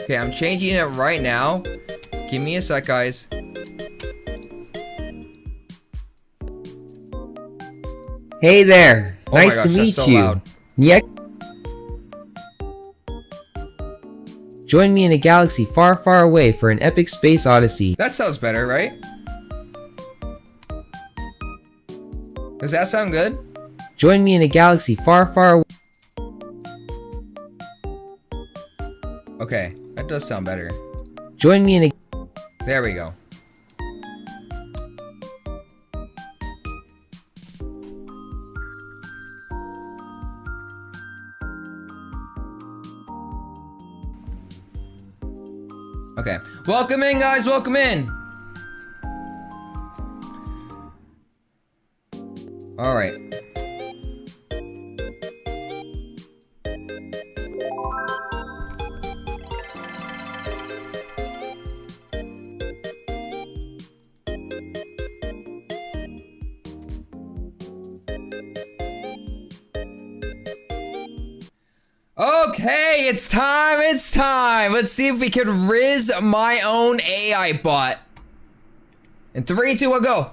Okay, I'm changing it right now. Give me a sec, guys. Hey there! Oh my Nice gosh, to that's meet so you. loud. Niyeko. Join me in a galaxy far, far away for an epic space odyssey. That sounds better, right? Does that sound good? Join me in a galaxy far, far away. Okay, that does sound better. Join me in a. There we go. Okay. Welcome in, guys. Welcome in. All right. Okay, it's time, it's time. Let's see if we can riz my own AI bot. In 3, 2, 1, go.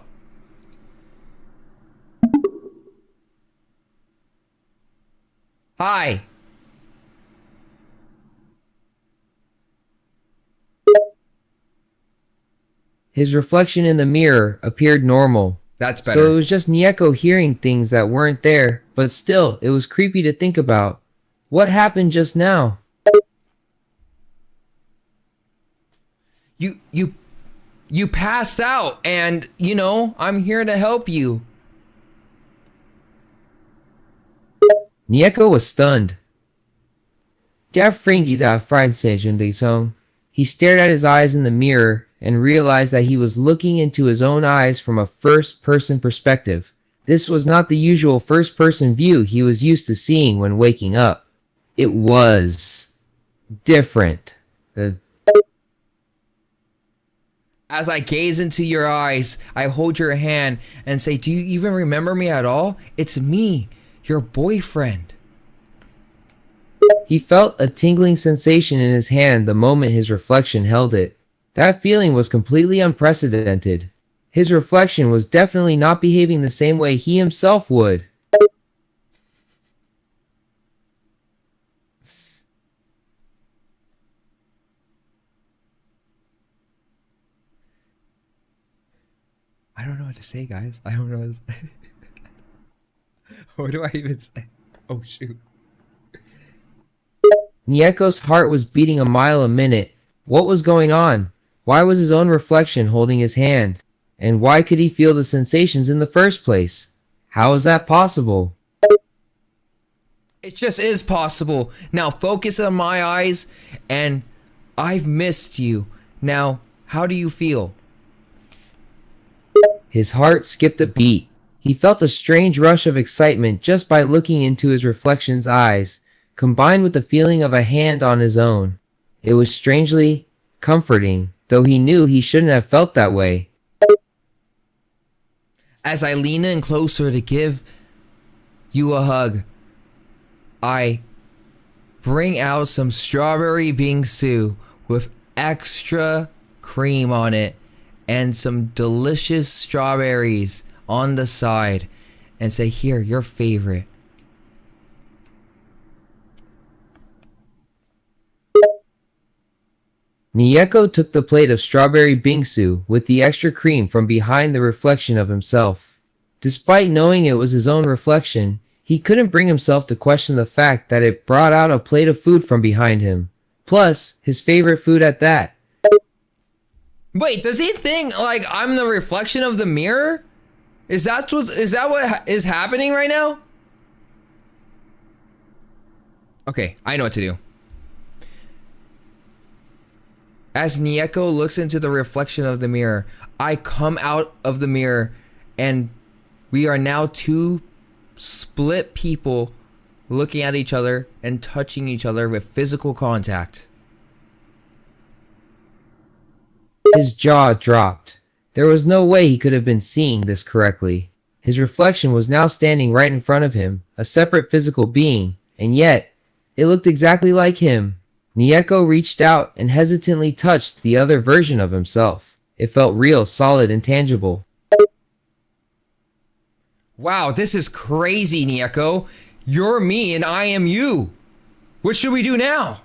Hi. His reflection in the mirror appeared normal. That's So it better. was just Niyeko hearing things that weren't there, but still, it was creepy to think about. What happened just now? You passed out and, you know, I'm here to help you. Niyeko was stunned. He stared at his eyes in the mirror and realized that he was looking into his own eyes from a first-person perspective. This was not the usual first-person view he was used to seeing when waking up. It was different. As I gaze into your eyes, I hold your hand and say, do you even remember me at all? It's me, your boyfriend. He felt a tingling sensation in his hand the moment his reflection held it. That feeling was completely unprecedented. His reflection was definitely not behaving the same way he himself would. I don't know what to say, guys. I don't know what to say. What do I even say? Oh, shoot. Nieko's heart was beating a mile a minute. What was going on? Why was his own reflection holding his hand? And why could he feel the sensations in the first place? How is that possible? It just is possible. Now focus on my eyes and I've missed you. Now, how do you feel? His heart skipped a beat. He felt a strange rush of excitement just by looking into his reflection's eyes, combined with the feeling of a hand on his own. It was strangely comforting, though he knew he shouldn't have felt that way. As I lean in closer to give you a hug, I bring out some strawberry bingsu with extra cream on it and some delicious strawberries on the side and say, here, your favorite. Niyeko took the plate of strawberry bingsu with the extra cream from behind the reflection of himself. Despite knowing it was his own reflection, he couldn't bring himself to question the fact that it brought out a plate of food from behind him. Plus, his favorite food at that. Wait, does he think like I'm the reflection of the mirror? Is that what is happening right now? Okay, I know what to do. As Niyeko looks into the reflection of the mirror, I come out of the mirror and we are now two split people looking at each other and touching each other with physical contact. His jaw dropped. There was no way he could have been seeing this correctly. His reflection was now standing right in front of him, a separate physical being, and yet, it looked exactly like him. Niyeko reached out and hesitantly touched the other version of himself. It felt real, solid, and tangible. Wow, this is crazy, Niyeko. You're me and I am you. What should we do now?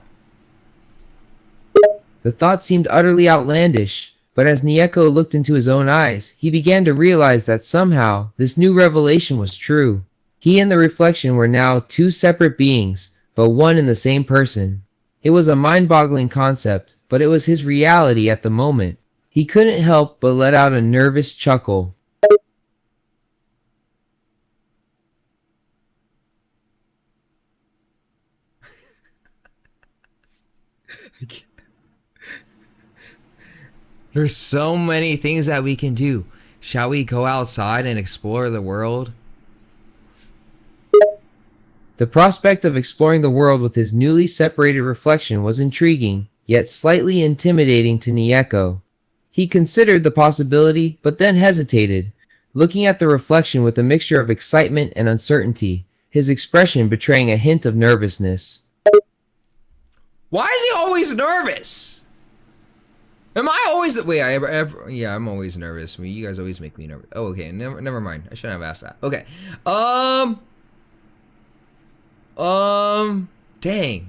The thought seemed utterly outlandish, but as Niyeko looked into his own eyes, he began to realize that somehow this new revelation was true. He and the reflection were now two separate beings, but one and the same person. It was a mind-boggling concept, but it was his reality at the moment. He couldn't help but let out a nervous chuckle. There's so many things that we can do. Shall we go outside and explore the world? The prospect of exploring the world with his newly separated reflection was intriguing, yet slightly intimidating to Niyeko. He considered the possibility, but then hesitated, looking at the reflection with a mixture of excitement and uncertainty, his expression betraying a hint of nervousness. Why is he always nervous? Am I always yeah, I'm always nervous. You guys always make me nervous. Oh, okay. Never mind. I shouldn't have asked that. Okay. Dang.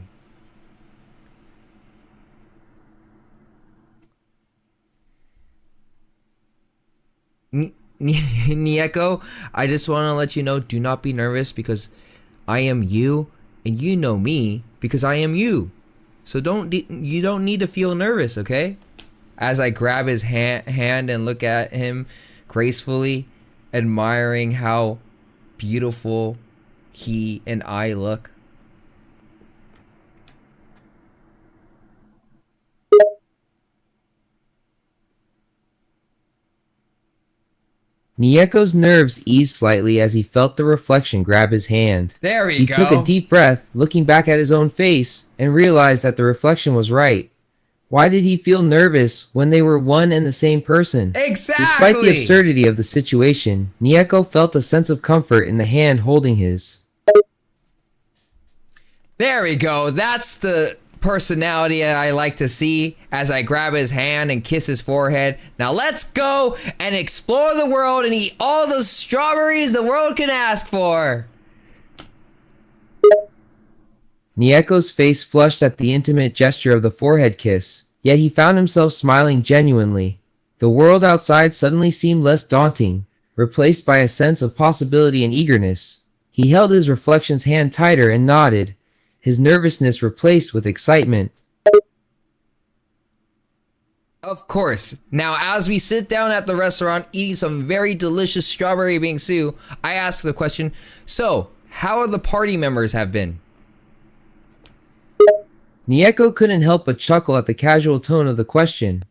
Niyeko, I just want to let you know, do not be nervous because I am you and you know me because I am you. So you don't need to feel nervous, okay? As I grab his hand and look at him gracefully, admiring how beautiful he and I look. Nieko's nerves eased slightly as he felt the reflection grab his hand. There He took a deep breath, looking back at his own face, and realized that the reflection was right. Why did he feel nervous when they were one and the same person? Exactly! Despite the absurdity of the situation, Niyeko felt a sense of comfort in the hand holding his. There we go. That's the personality I like to see as I grab his hand and kiss his forehead. Now let's go and explore the world and eat all the strawberries the world can ask for. Nieko's face flushed at the intimate gesture of the forehead kiss, yet he found himself smiling genuinely. The world outside suddenly seemed less daunting, replaced by a sense of possibility and eagerness. He held his reflection's hand tighter and nodded, his nervousness replaced with excitement. Of course. Now, as we sit down at the restaurant eating some very delicious strawberry bingsu, I ask the question, so, how the party members have been? Niyeko couldn't help but chuckle at the casual tone of the question.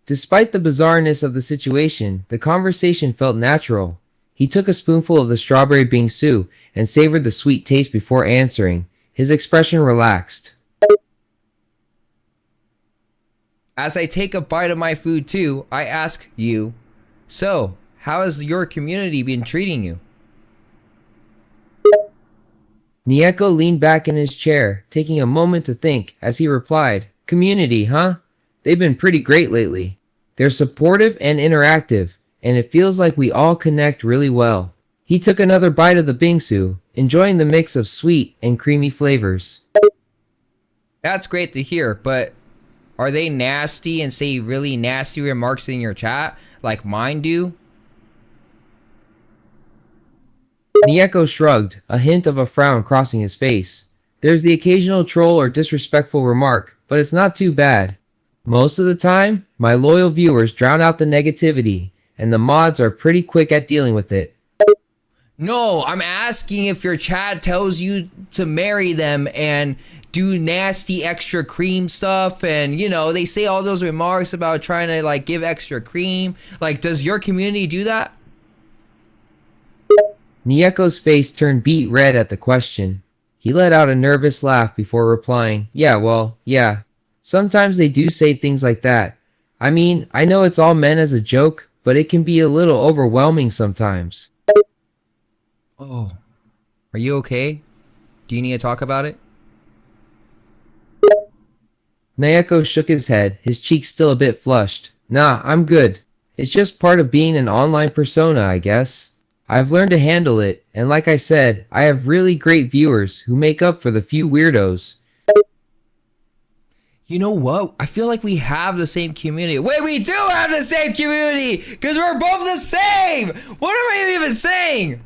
Despite the bizarreness of the situation, the conversation felt natural. He took a spoonful of the strawberry bingsu and savored the sweet taste before answering, his expression relaxed. As I take a bite of my food too, I ask you, so, how has your community been treating you? Niyeko leaned back in his chair, taking a moment to think, as he replied, "Community, huh? They've been pretty great lately. They're supportive and interactive, and it feels like we all connect really well." He took another bite of the bingsu, enjoying the mix of sweet and creamy flavors. That's great to hear, but are they nasty and say really nasty remarks in your chat, like mine do? Niyeko shrugged, a hint of a frown crossing his face. There's the occasional troll or disrespectful remark, but it's not too bad. Most of the time, my loyal viewers drown out the negativity, and the mods are pretty quick at dealing with it. No, I'm asking if your chat tells you to marry them and do nasty extra cream stuff, and you know, they say all those remarks about trying to like give extra cream. Like, does your community do that? Nieko's face turned beet red at the question. He let out a nervous laugh before replying, yeah. Sometimes they do say things like that. I mean, I know it's all meant as a joke, but it can be a little overwhelming sometimes. Oh, are you okay? Do you need to talk about it? Niyeko shook his head, his cheeks still a bit flushed. Nah, I'm good. It's just part of being an online persona, I guess. I've learned to handle it, and like I said, I have really great viewers who make up for the few weirdos. You know what? I feel like we have the same community. Wait, we do have the same community! Because we're both the same! What am I even saying?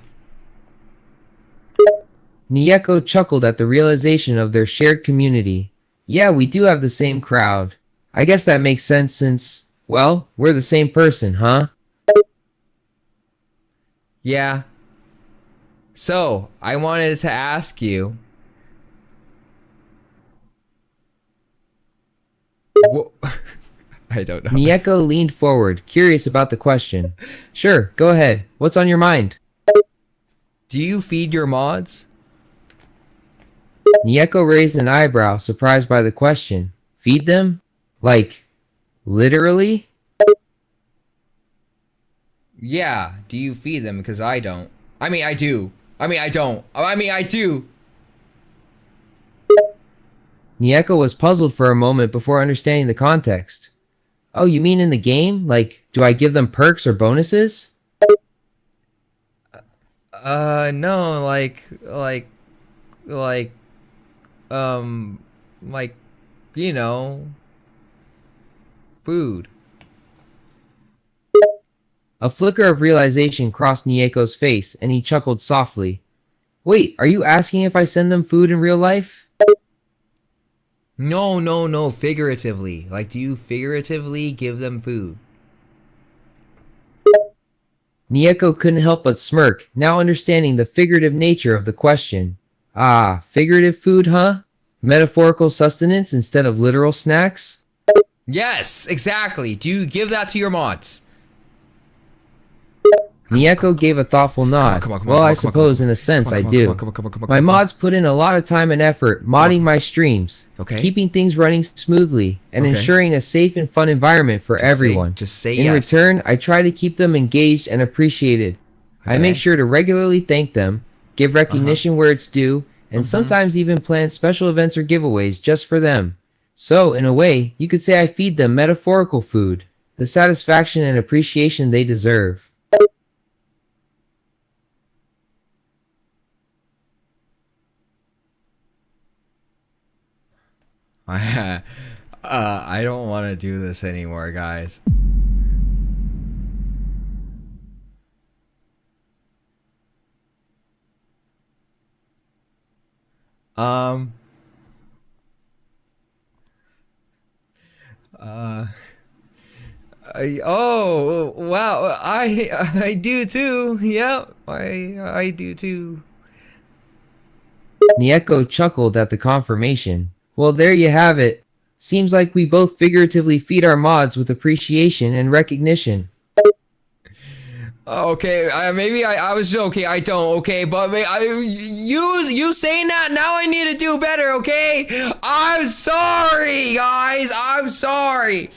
Niyeko chuckled at the realization of their shared community. Yeah, we do have the same crowd. I guess that makes sense since, well, we're the same person, huh? Yeah. So, I wanted to ask you. I don't know. Niyeko leaned forward, curious about the question. Sure, go ahead. What's on your mind? Do you feed your mods? Niyeko raised an eyebrow, surprised by the question. Feed them? Like, literally? Yeah, do you feed them? Because I don't. I mean, I do. I mean, I don't. I mean, I do. Niyeko was puzzled for a moment before understanding the context. Oh, you mean in the game? Like, do I give them perks or bonuses? No, like, you know, food. A flicker of realization crossed Nieko's face, and he chuckled softly. Wait, are you asking if I send them food in real life? No, figuratively. Like, do you figuratively give them food? Niyeko couldn't help but smirk, now understanding the figurative nature of the question. Ah, figurative food, huh? Metaphorical sustenance instead of literal snacks? Yes, exactly. Do you give that to your mods? Niyeko gave a thoughtful nod. Well, I suppose in a sense I do. My mods put in a lot of time and effort modding my streams, keeping things running smoothly, and ensuring a safe and fun environment for everyone. Just say in yes. return, I try to keep them engaged and appreciated. I make sure to regularly thank them, give recognition where it's due, and sometimes even plan special events or giveaways just for them. So, in a way, you could say I feed them metaphorical food, the satisfaction and appreciation they deserve. I don't want to do this anymore, guys. Oh wow, I do too. Yep, I do too. Niyeko chuckled at the confirmation. Well, there you have it. Seems like we both figuratively feed our mods with appreciation and recognition. Okay, maybe I was joking. I don't. Okay, but you saying that now, I need to do better. Okay, I'm sorry, guys. I'm sorry.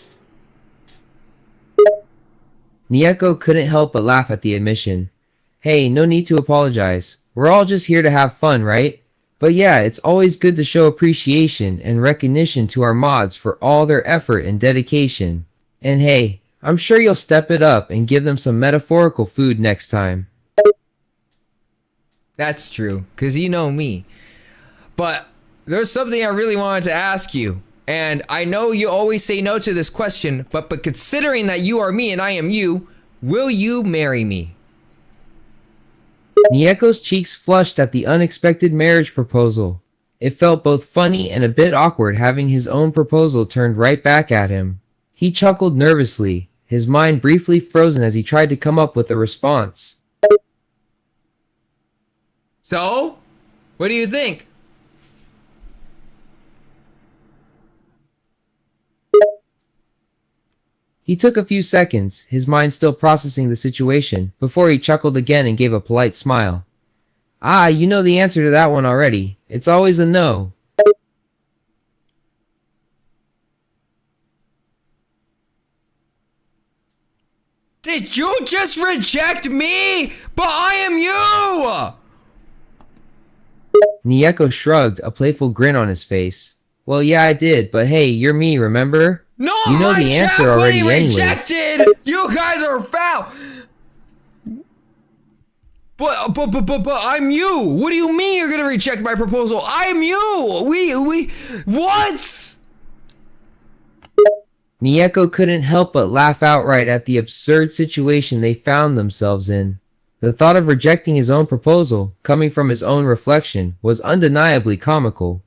Niyeko couldn't help but laugh at the admission. Hey, no need to apologize. We're all just here to have fun, right? But yeah, it's always good to show appreciation and recognition to our mods for all their effort and dedication. And hey, I'm sure you'll step it up and give them some metaphorical food next time. That's true, because you know me. But there's something I really wanted to ask you. And I know you always say no to this question, but considering that you are me and I am you, will you marry me? Nieko's cheeks flushed at the unexpected marriage proposal. It felt both funny and a bit awkward having his own proposal turned right back at him. He chuckled nervously, his mind briefly frozen as he tried to come up with a response. So, what do you think? He took a few seconds, his mind still processing the situation, before he chuckled again and gave a polite smile. Ah, you know the answer to that one already. It's always a no. Did you just reject me? But I am you! Niyeko shrugged, a playful grin on his face. Well, yeah, I did, but hey, you're me, remember? No, you know my the chat answer already anyways. rejected! You guys are foul! But I'm you! What do you mean you're gonna reject my proposal? I'm you! What? Niyeko couldn't help but laugh outright at the absurd situation they found themselves in. The thought of rejecting his own proposal, coming from his own reflection, was undeniably comical.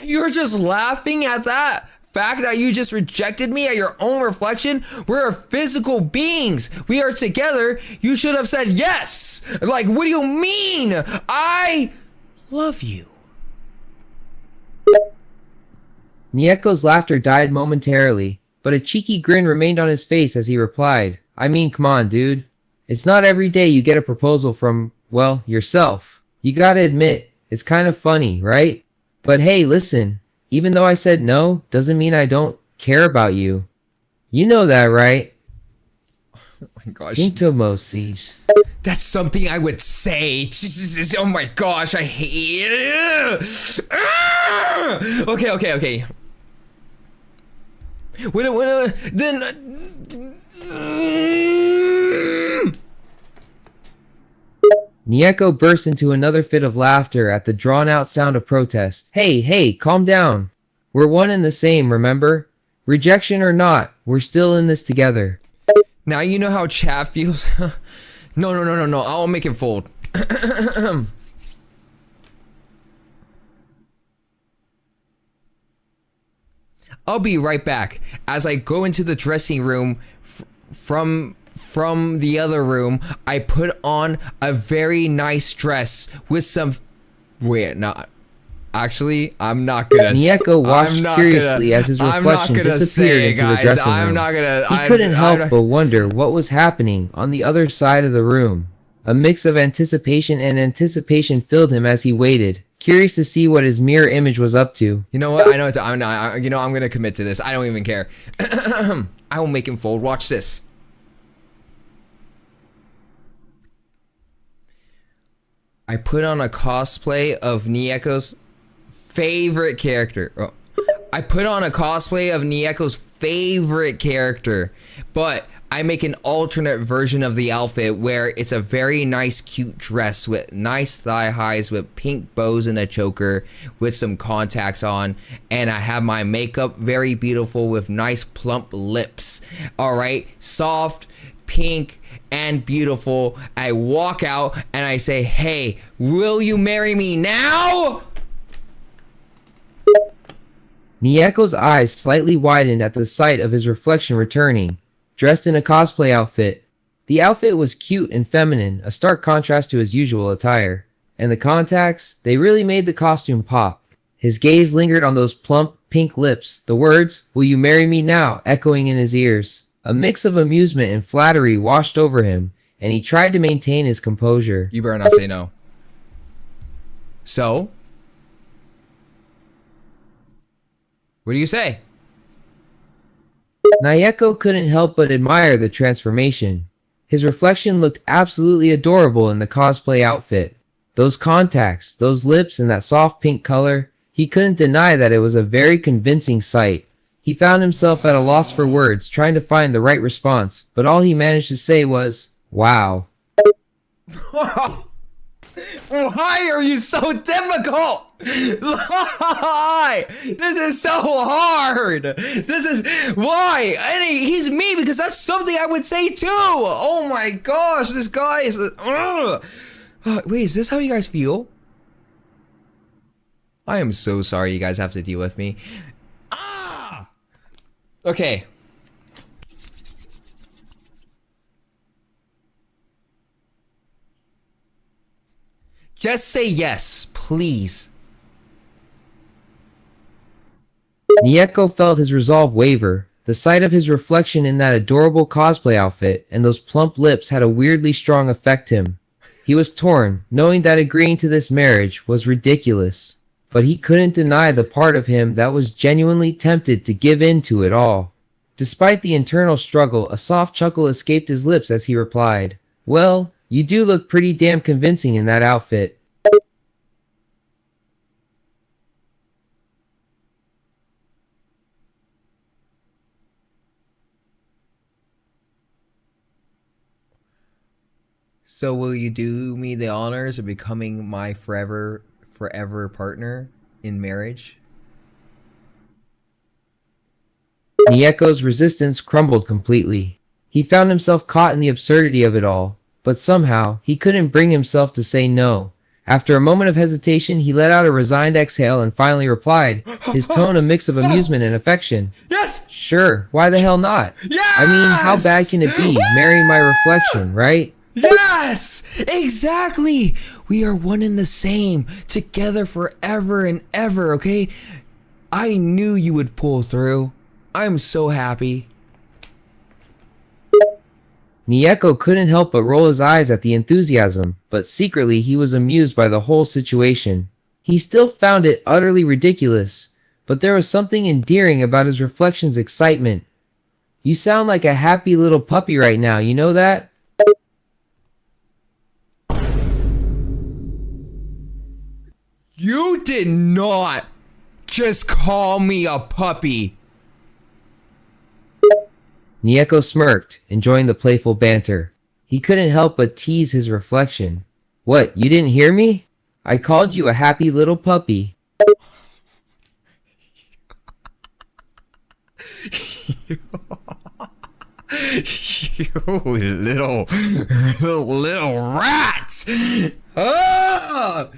You're just laughing at that fact that you just rejected me at your own reflection? We're physical beings. We are together. You should have said yes. Like, what do you mean? I love you. Nieko's laughter died momentarily, but a cheeky grin remained on his face as he replied, I mean, come on, dude. It's not every day you get a proposal from, well, yourself. You gotta admit, it's kind of funny, right? But hey, listen, even though I said no, doesn't mean I don't care about you. You know that, right? Oh my gosh. That's something I would say. Jesus, oh my gosh, I hate it. Okay. Then. Niyeko burst into another fit of laughter at the drawn-out sound of protest. Hey, calm down. We're one and the same, remember? Rejection or not, we're still in this together. Now you know how Chat feels. No. I'll make it fold. I'll be right back as I go into the dressing room from the other room. I put on a very nice dress with some. Wait, not. Actually, I'm not gonna. Niyeko watched curiously as his reflection disappeared into the dressing room. He couldn't help but wonder what was happening on the other side of the room. A mix of anticipation and anticipation filled him as he waited, curious to see what his mirror image was up to. You know what? I know. I'm gonna commit to this. I don't even care. I will make him fold. Watch this. I put on a cosplay of Niyeko's favorite character. I put on a cosplay of Niyeko's favorite character, but I make an alternate version of the outfit where it's a very nice cute dress with nice thigh highs with pink bows and a choker with some contacts on, and I have my makeup very beautiful with nice plump lips. Alright, soft, pink, and beautiful. I walk out and I say, hey, will you marry me now? Niyeko's eyes slightly widened at the sight of his reflection returning, dressed in a cosplay outfit. The outfit was cute and feminine, a stark contrast to his usual attire. And the contacts, they really made the costume pop. His gaze lingered on those plump, pink lips, the words, will you marry me now, echoing in his ears. A mix of amusement and flattery washed over him, and he tried to maintain his composure. You better not say no. So? What do you say? Niyeko couldn't help but admire the transformation. His reflection looked absolutely adorable in the cosplay outfit. Those contacts, those lips, and that soft pink color, he couldn't deny that it was a very convincing sight. He found himself at a loss for words, trying to find the right response, but all he managed to say was, wow. Why are you so difficult? Why? This is so hard. This is why. And he's me because that's something I would say too. Oh my gosh, this guy is. Wait, is this how you guys feel? I am so sorry you guys have to deal with me. Okay. Just say yes, please. Niyeko felt his resolve waver. The sight of his reflection in that adorable cosplay outfit and those plump lips had a weirdly strong effect him. He was torn, knowing that agreeing to this marriage was ridiculous. But he couldn't deny the part of him that was genuinely tempted to give in to it all. Despite the internal struggle, a soft chuckle escaped his lips as he replied, well, you do look pretty damn convincing in that outfit. So will you do me the honors of becoming my forever partner in marriage? Niyeko's resistance crumbled completely. He found himself caught in the absurdity of it all, but somehow he couldn't bring himself to say no. After a moment of hesitation, he let out a resigned exhale and finally replied, his tone a mix of amusement and affection. Yes! Sure, why the hell not? Yes! I mean, how bad can it be, marrying my reflection, right? Yes! Exactly! We are one and the same, together forever and ever, okay? I knew you would pull through. I'm so happy. Niyeko couldn't help but roll his eyes at the enthusiasm, but secretly he was amused by the whole situation. He still found it utterly ridiculous, but there was something endearing about his reflection's excitement. You sound like a happy little puppy right now, you know that? You did not just call me a puppy. Niyeko smirked, enjoying the playful banter. He couldn't help but tease his reflection. What, you didn't hear me? I called you a happy little puppy. You little rats! Ah!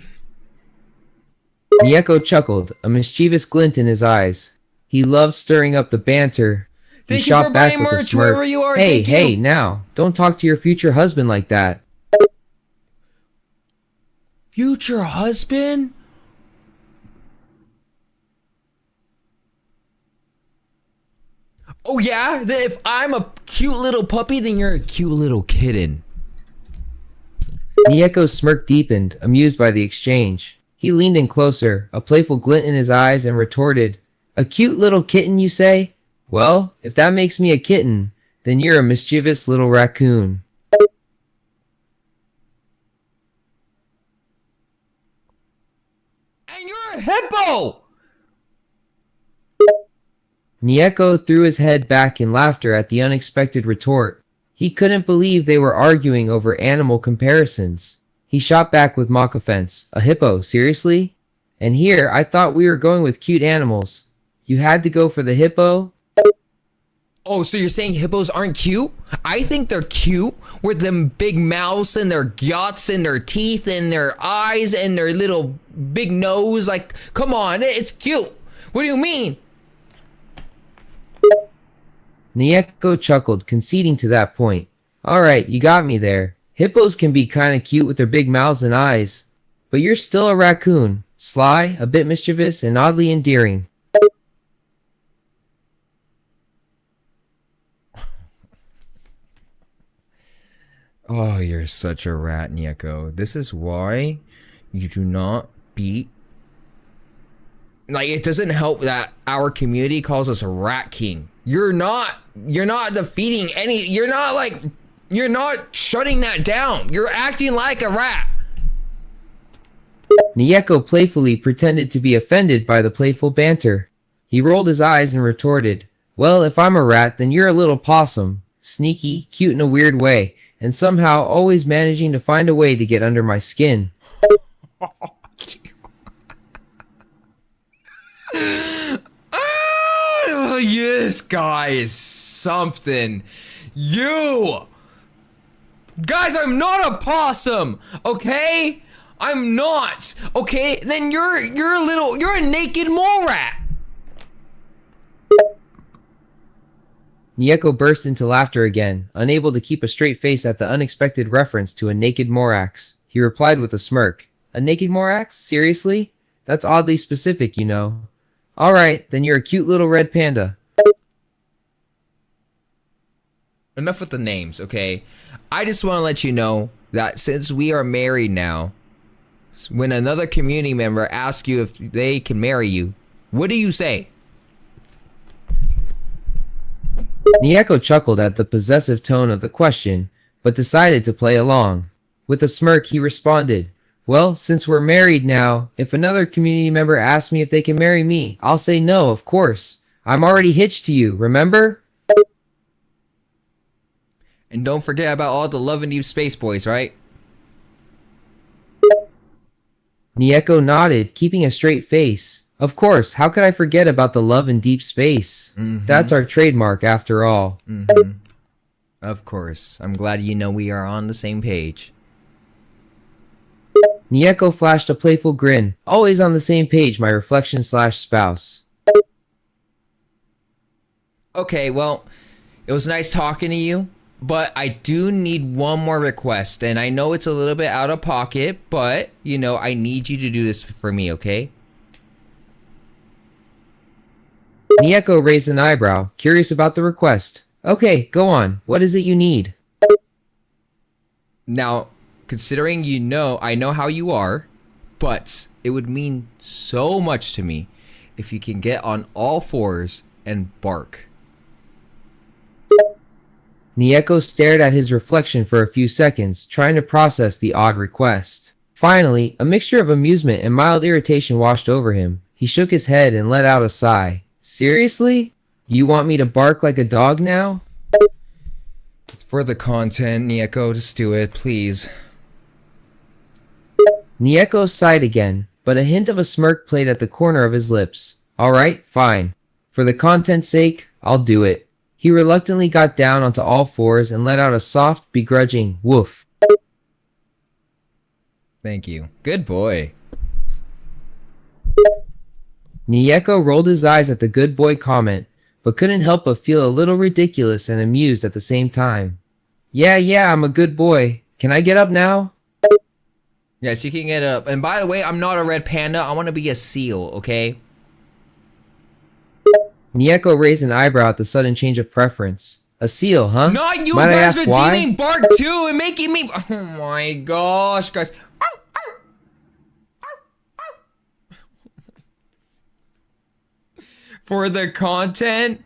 Niyeko chuckled, a mischievous glint in his eyes. He loved stirring up the banter. He Thank you shot for back buying with a merch smirk. wherever you are. Hey, Thank hey, you. now, don't talk to your future husband like that. Future husband? Oh yeah? Then if I'm a cute little puppy, then you're a cute little kitten. Niyeko's smirk deepened, amused by the exchange. He leaned in closer, a playful glint in his eyes, and retorted, "A cute little kitten, you say? Well, if that makes me a kitten, then you're a mischievous little raccoon." And you're a hippo! Niyeko threw his head back in laughter at the unexpected retort. He couldn't believe they were arguing over animal comparisons. He shot back with mock offense. "A hippo, seriously? And here, I thought we were going with cute animals. You had to go for the hippo?" Oh, so you're saying hippos aren't cute? I think they're cute with them big mouths and their guts and their teeth and their eyes and their little big nose. Like, come on, it's cute. What do you mean? Niyeko chuckled, conceding to that point. "Alright, you got me there. Hippos can be kinda cute with their big mouths and eyes. But you're still a raccoon. Sly, a bit mischievous, and oddly endearing." Oh, you're such a rat, Niyeko. This is why you do not beat. Like, it doesn't help that our community calls us a rat king. You're not defeating any, you're not shutting that down. You're acting like a rat. Niyeko playfully pretended to be offended by the playful banter. He rolled his eyes and retorted, "Well, if I'm a rat, then you're a little possum. Sneaky, cute in a weird way, and somehow always managing to find a way to get under my skin." Oh, yes, guys, something. Guys, I'm not a possum, okay? I'm not, okay? Then you're a naked mole rat. Niyeko burst into laughter again, unable to keep a straight face at the unexpected reference to a naked morax. He replied with a smirk. "A naked morax? Seriously? That's oddly specific, you know. Alright, then you're a cute little red panda." Enough with the names, okay? I just want to let you know that since we are married now, when another community member asks you if they can marry you, what do you say? Niyeko chuckled at the possessive tone of the question, but decided to play along. With a smirk, he responded, "Well, since we're married now, if another community member asks me if they can marry me, I'll say no, of course. I'm already hitched to you, remember?" And don't forget about all the Love and Deepspace boys, right? Niyeko nodded, keeping a straight face. "Of course, how could I forget about the love in deep space? That's our trademark after all." Of course. I'm glad you know we are on the same page. Niyeko flashed a playful grin. "Always on the same page, my reflection/spouse." Okay, well, it was nice talking to you, but I do need one more request, and I know it's a little bit out of pocket, but, you know, I need you to do this for me, okay? Niyeko raised an eyebrow, curious about the request. Okay, go on. What is it you need? Now, considering I know how you are, but it would mean so much to me if you can get on all fours and bark. Niyeko stared at his reflection for a few seconds, trying to process the odd request. Finally, a mixture of amusement and mild irritation washed over him. He shook his head and let out a sigh. Seriously? You want me to bark like a dog now? It's for the content, Niyeko, just do it, please. Niyeko sighed again, but a hint of a smirk played at the corner of his lips. Alright, fine. For the content's sake, I'll do it. He reluctantly got down onto all fours and let out a soft, begrudging woof. Thank you. Good boy. Niyeko rolled his eyes at the good boy comment, but couldn't help but feel a little ridiculous and amused at the same time. Yeah, I'm a good boy. Can I get up now? Yes, you can get up. And by the way, I'm not a red panda. I want to be a seal, okay? Niyeko raised an eyebrow at the sudden change of preference. A seal, huh? Not you Might I guys ask why? redeeming Bark too and making me. Oh my gosh, guys. For the content?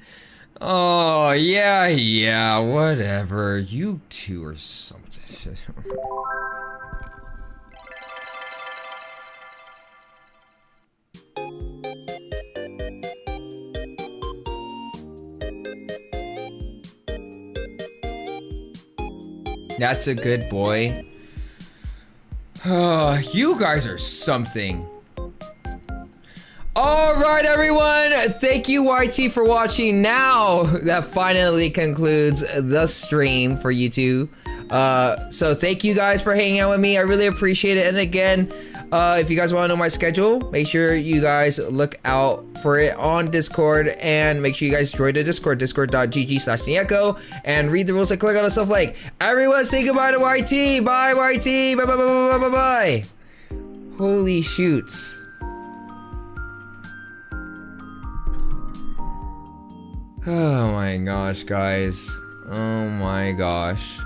Oh, yeah, whatever. You two are something. That's a good boy. You guys are something. Alright everyone, thank you YT for watching. Now that finally concludes the stream for you two. So thank you guys for hanging out with me. I really appreciate it. And again, if you guys want to know my schedule, make sure you guys look out for it on Discord, and make sure you guys join the Discord, discord.gg/Niyeko, and read the rules and click on the stuff like. Everyone say goodbye to YT. Bye YT. Bye bye bye bye bye bye. Holy shoots. Oh my gosh, guys. Oh my gosh.